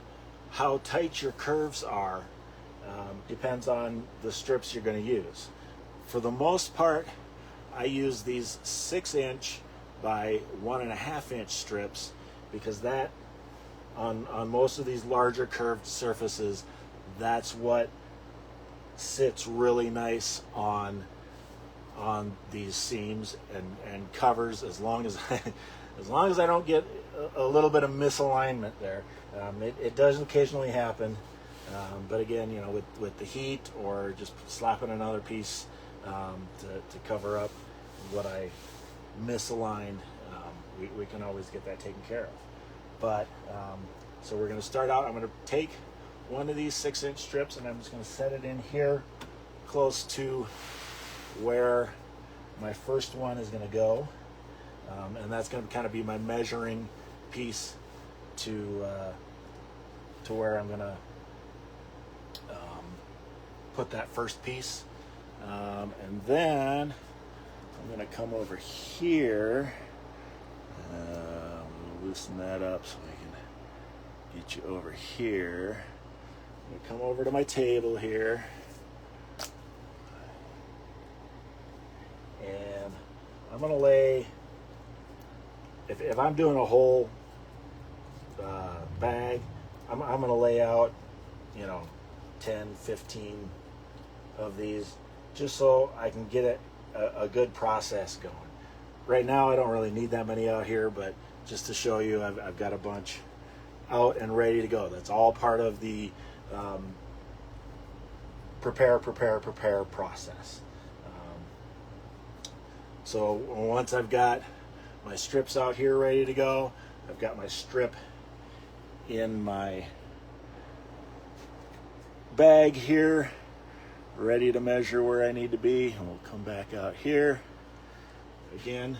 how tight your curves are, depends on the strips you're going to use. For the most part, I use these 6-inch by 1.5-inch strips, because that on most of these larger curved surfaces, that's what sits really nice on these seams and covers, as long as as long as I don't get a little bit of misalignment there. It does occasionally happen, but again, you know, with the heat or just slapping another piece to cover up what I misaligned, we can always get that taken care of. But so we're going to start out. I'm going to take one of these 6-inch strips and I'm just going to set it in here close to where my first one is going to go, and that's going to kind of be my measuring piece to where I'm going to put that first piece, and then I'm going to come over here. Loosen that up so I can get you over here. I'm going to come over to my table here, and I'm going to lay, if I'm doing a whole bag, I'm going to lay out, you know, 10, 15 of these, just so I can get a good process going. Right now I don't really need that many out here, but just to show you, I've got a bunch out and ready to go. That's all part of the prepare process. So once I've got my strips out here ready to go, I've got my strip in my bag here, ready to measure where I need to be, and we'll come back out here. Again,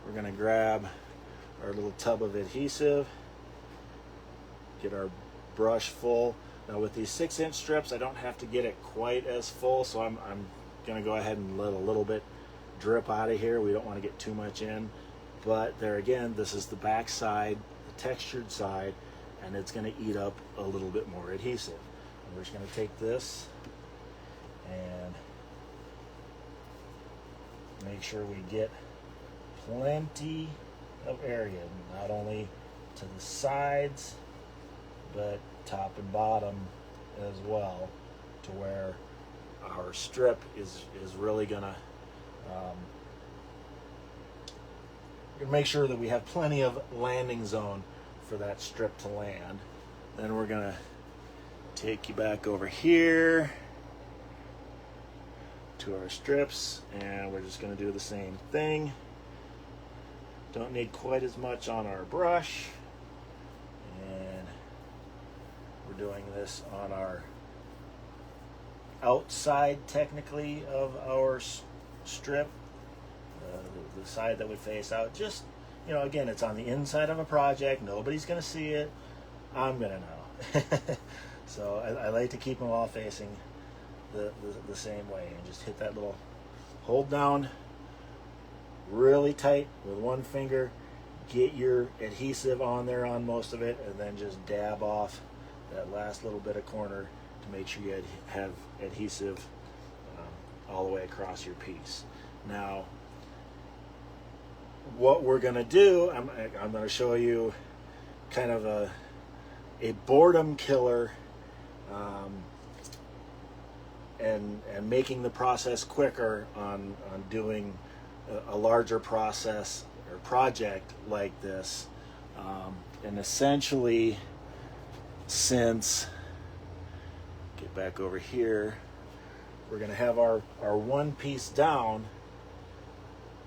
we're going to grab our little tub of adhesive, get our brush full. Now with these 6-inch strips, I don't have to get it quite as full, so I'm going to go ahead and let a little bit drip out of here. We don't want to get too much in, but there again, this is the back side, the textured side, and it's going to eat up a little bit more adhesive. And we're just going to take this and make sure we get plenty of area, not only to the sides, but top and bottom as well, to where our strip is really gonna make sure that we have plenty of landing zone for that strip to land. Then we're gonna take you back over here to our strips, and we're just going to do the same thing. Don't need quite as much on our brush, and we're doing this on our outside, technically, of our strip, the side that would face out. Just, you know, again, it's on the inside of a project. Nobody's going to see it. I'm going to know. So I like to keep them all facing the same way, and just hit that little hold down really tight with one finger, get your adhesive on there on most of it, and then just dab off that last little bit of corner to make sure you have adhesive all the way across your piece. Now what we're going to do, I'm going to show you kind of a boredom killer, and making the process quicker on doing a larger process or project like this. And essentially, since, get back over here, we're going to have our one piece down,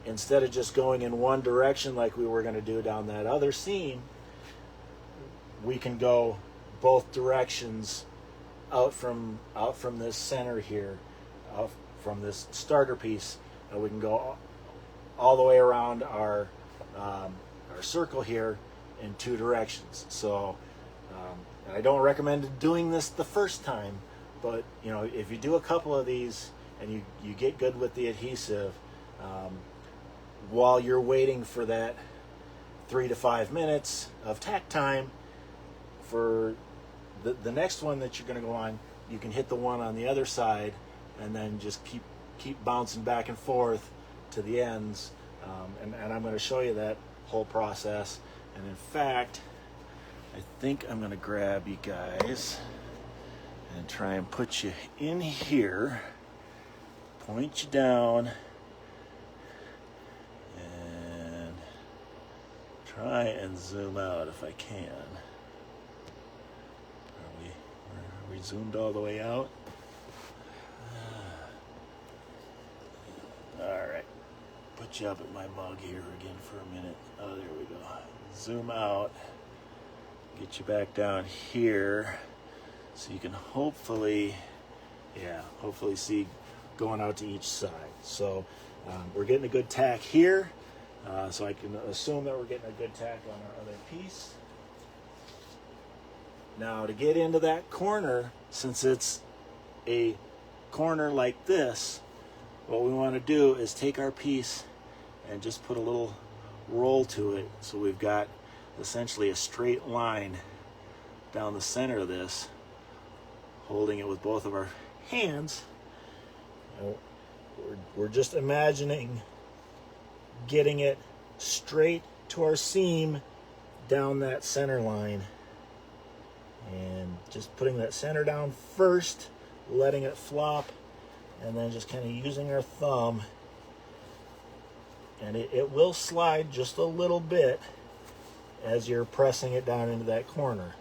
instead of just going in one direction like we were going to do down that other seam, we can go both directions out from this center here, out from this starter piece, and we can go all the way around our circle here in two directions. So and I don't recommend doing this the first time, but you know, if you do a couple of these and you get good with the adhesive, while you're waiting for that 3 to 5 minutes of tack time for the next one that you're going to go on, you can hit the one on the other side and then just keep bouncing back and forth to the ends, and I'm going to show you that whole process. And in fact, I think I'm going to grab you guys and try and put you in here, point you down, and try and zoom out if I can. Are we zoomed all the way out? All right, put you up at my mug here again for a minute. Oh, there we go. Zoom out, get you back down here so you can hopefully see going out to each side. So we're getting a good tack here, so I can assume that we're getting a good tack on our other piece. Now to get into that corner, since it's a corner like this, what we want to do is take our piece and just put a little roll to it, so we've got essentially a straight line down the center of this, holding it with both of our hands. We're just imagining getting it straight to our seam down that center line, and just putting that center down first, letting it flop, and then just kind of using our thumb, and it will slide just a little bit as you're pressing it down into that corner.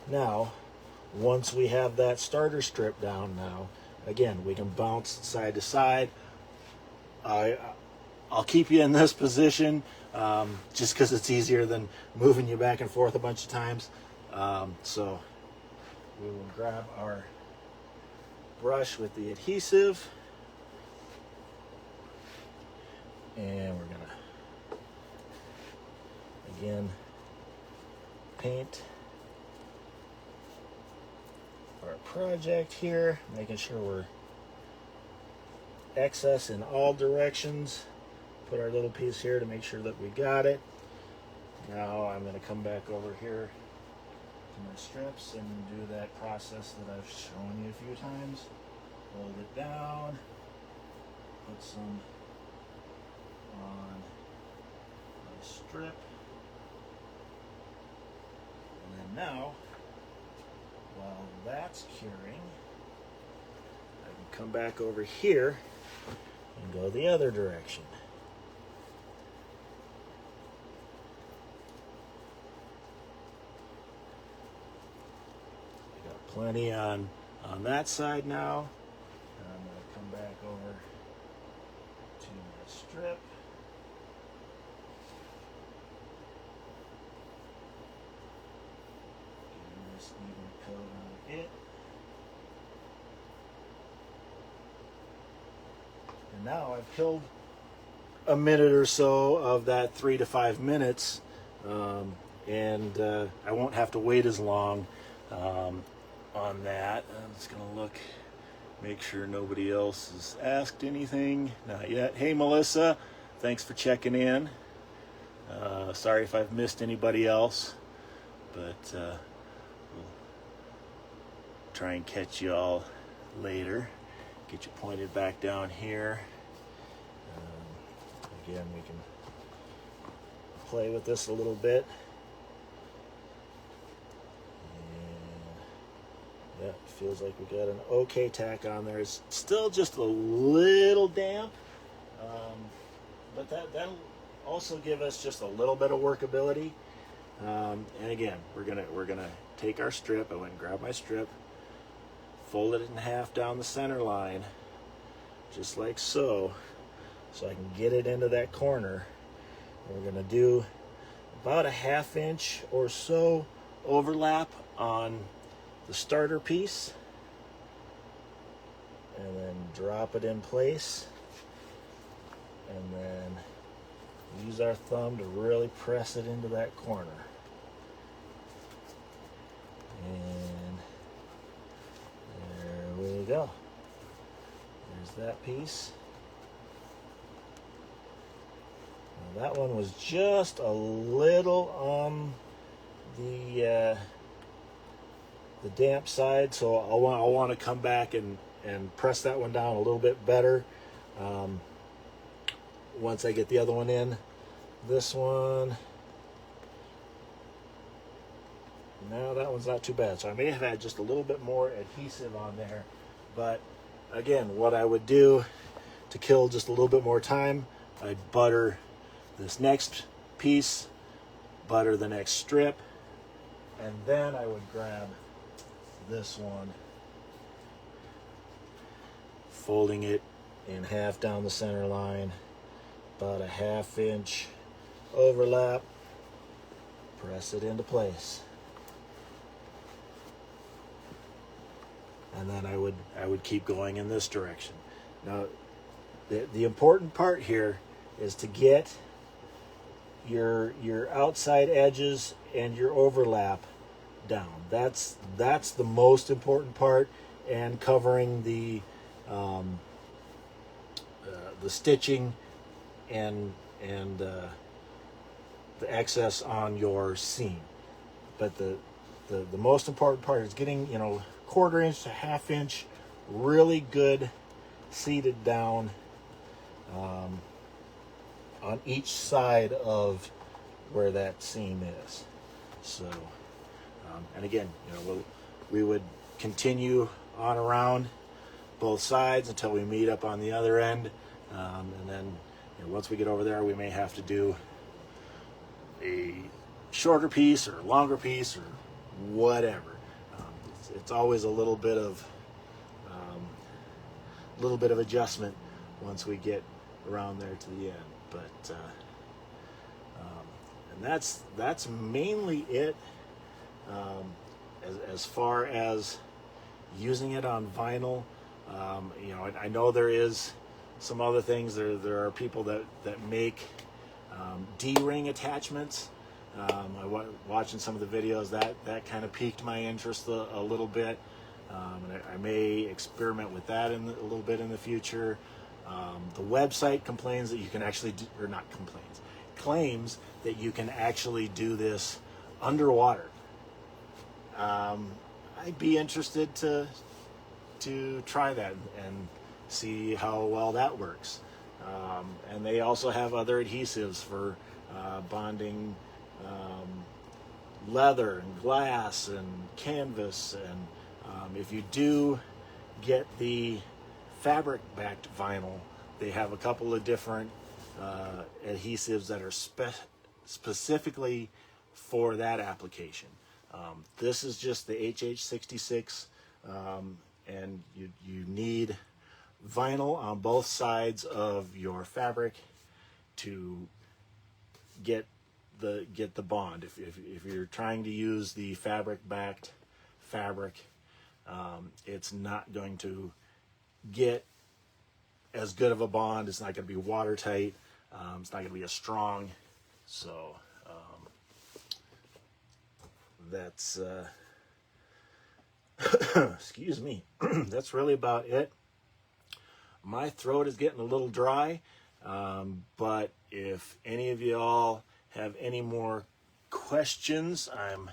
Now, once we have that starter strip down now, again, we can bounce side to side. I'll keep you in this position just because it's easier than moving you back and forth a bunch of times. So we will grab our brush with the adhesive, and we're gonna again paint our project here, making sure we're excess in all directions. Put our little piece here to make sure that we got it. Now I'm going to come back over here to my strips and do that process that I've shown you a few times. Hold it down, put some on my strip, and then now, while that's curing, I can come back over here and go the other direction. I got plenty on that side now. And I'm going to come back over to my strip. Give this even coat on it. And now I've killed a minute or so of that 3 to 5 minutes, and I won't have to wait as long on that. I'm just going to look, make sure nobody else has asked anything. Not yet. Hey, Melissa, thanks for checking in. Sorry if I've missed anybody else, but we'll try and catch you all later. Get you pointed back down here. Again, we can play with this a little bit. And yeah, feels like we got an okay tack on there. It's still just a little damp, but that'll also give us just a little bit of workability. And again, we're gonna take our strip. I went and grabbed my strip, fold it in half down the center line, just like so I can get it into that corner. And we're gonna do about a 1/2 inch or so overlap on the starter piece, and then drop it in place, and then use our thumb to really press it into that corner. And there we go. There's that piece. Now that one was just a little on the damp side, so I'll want to come back and press that one down a little bit better once I get the other one in. This one Now that one's not too bad. So I may have had just a little bit more adhesive on there. But again, what I would do to kill just a little bit more time, I'd butter this next piece, butter the next strip, and then I would grab this one, folding it in half down the center line, about a 1/2 inch overlap, press it into place. And then I would keep going in this direction. Now, the important part here is to get your outside edges and your overlap down. That's the most important part, and covering the stitching and the excess on your seam. But the most important part is getting, 1/4 inch to 1/2 inch really good seated down on each side of where that seam is. So, and again, we would continue on around both sides until we meet up on the other end, and then once we get over there, we may have to do a shorter piece or a longer piece or whatever. It's always a little bit of adjustment once we get around there to the end. But and that's mainly it as far as using it on vinyl. I know there is some other things. There are people that make D-ring attachments. Watching some of the videos, that kind of piqued my interest a little bit, and I may experiment with that a little bit in the future. The website complains that you can actually do, or not complains, claims that you can actually do this underwater. I'd be interested to try that and see how well that works. And they also have other adhesives for bonding leather and glass and canvas. And if you do get the fabric-backed vinyl, they have a couple of different adhesives that are specifically for that application. This is just the HH-66, and you need vinyl on both sides of your fabric to get the bond. If you're trying to use the fabric-backed fabric, it's not going to get as good of a bond. It's not going to be watertight. It's not going to be as strong. So that's excuse me. That's really about it. My throat is getting a little dry, but if any of y'all have any more questions, I'm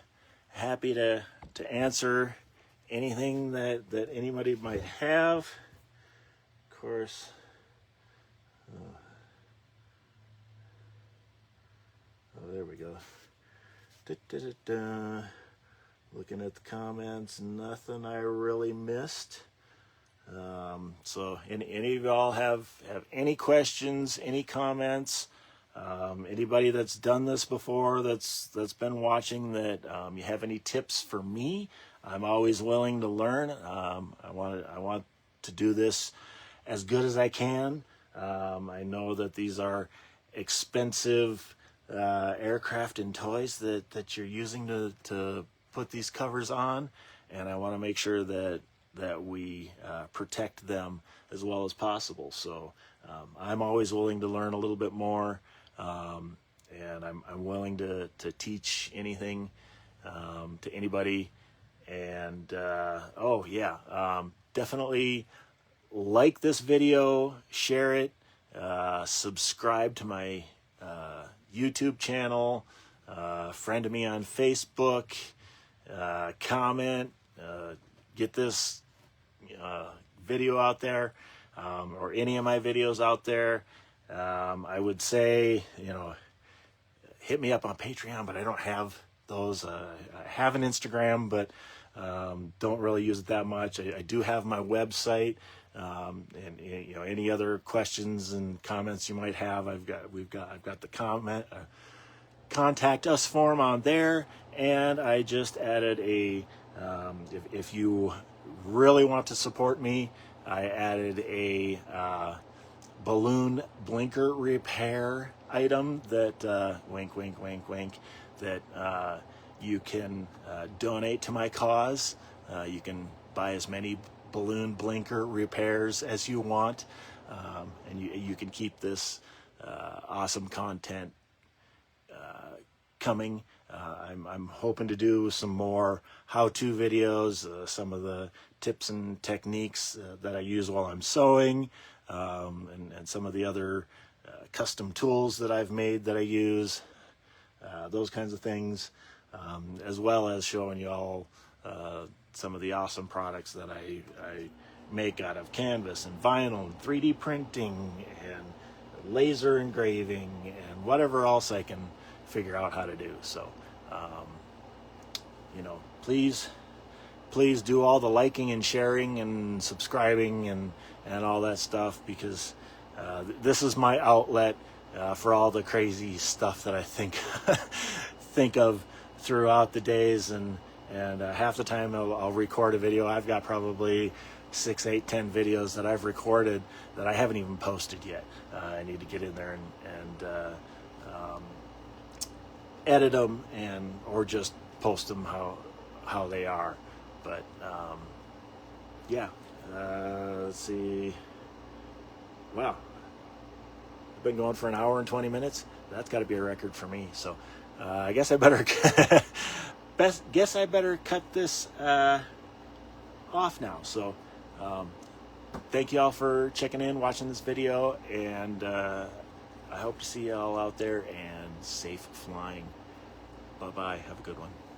happy to answer anything that anybody might have. Of course, oh, there we go. Looking at the comments, nothing I really missed. So any of y'all have any questions, any comments, anybody that's done this before, that's been watching, that you have any tips for me, I'm always willing to learn. I want to do this as good as I can. I know that these are expensive aircraft and toys that you're using to put these covers on, and I want to make sure that we protect them as well as possible. So I'm always willing to learn a little bit more, and I'm willing to teach anything to anybody. And definitely like this video, share it, subscribe to my YouTube channel, friend me on Facebook, comment, get this video out there, or any of my videos out there. I would say, hit me up on Patreon, but I don't have those. I have an Instagram, but don't really use it that much. I do have my website, and you know, any other questions and comments you might have, I've got the contact us form on there, and I just added a if you really want to support me, I added a balloon blinker repair item that wink wink wink wink, that you can donate to my cause. You can buy as many balloon blinker repairs as you want, and you can keep this awesome content coming. I'm hoping to do some more how-to videos, some of the tips and techniques that I use while I'm sewing, and some of the other custom tools that I've made that I use, those kinds of things, as well as showing you all some of the awesome products that I make out of canvas and vinyl and 3D printing and laser engraving and whatever else I can figure out how to do. So you know, please do all the liking and sharing and subscribing and all that stuff, because this is my outlet for all the crazy stuff that I think of throughout the days, and half the time I'll record a video. I've got probably 6, 8, 10 videos that I've recorded that I haven't even posted yet. I need to get in there and edit them, or just post them how they are. But yeah, let's see. Wow, I've been going for an hour and 20 minutes. That's got to be a record for me. So I guess I better cut this off now. So thank you all for checking in, watching this video, and I hope to see you all out there, and safe flying. Bye-bye. Have a good one.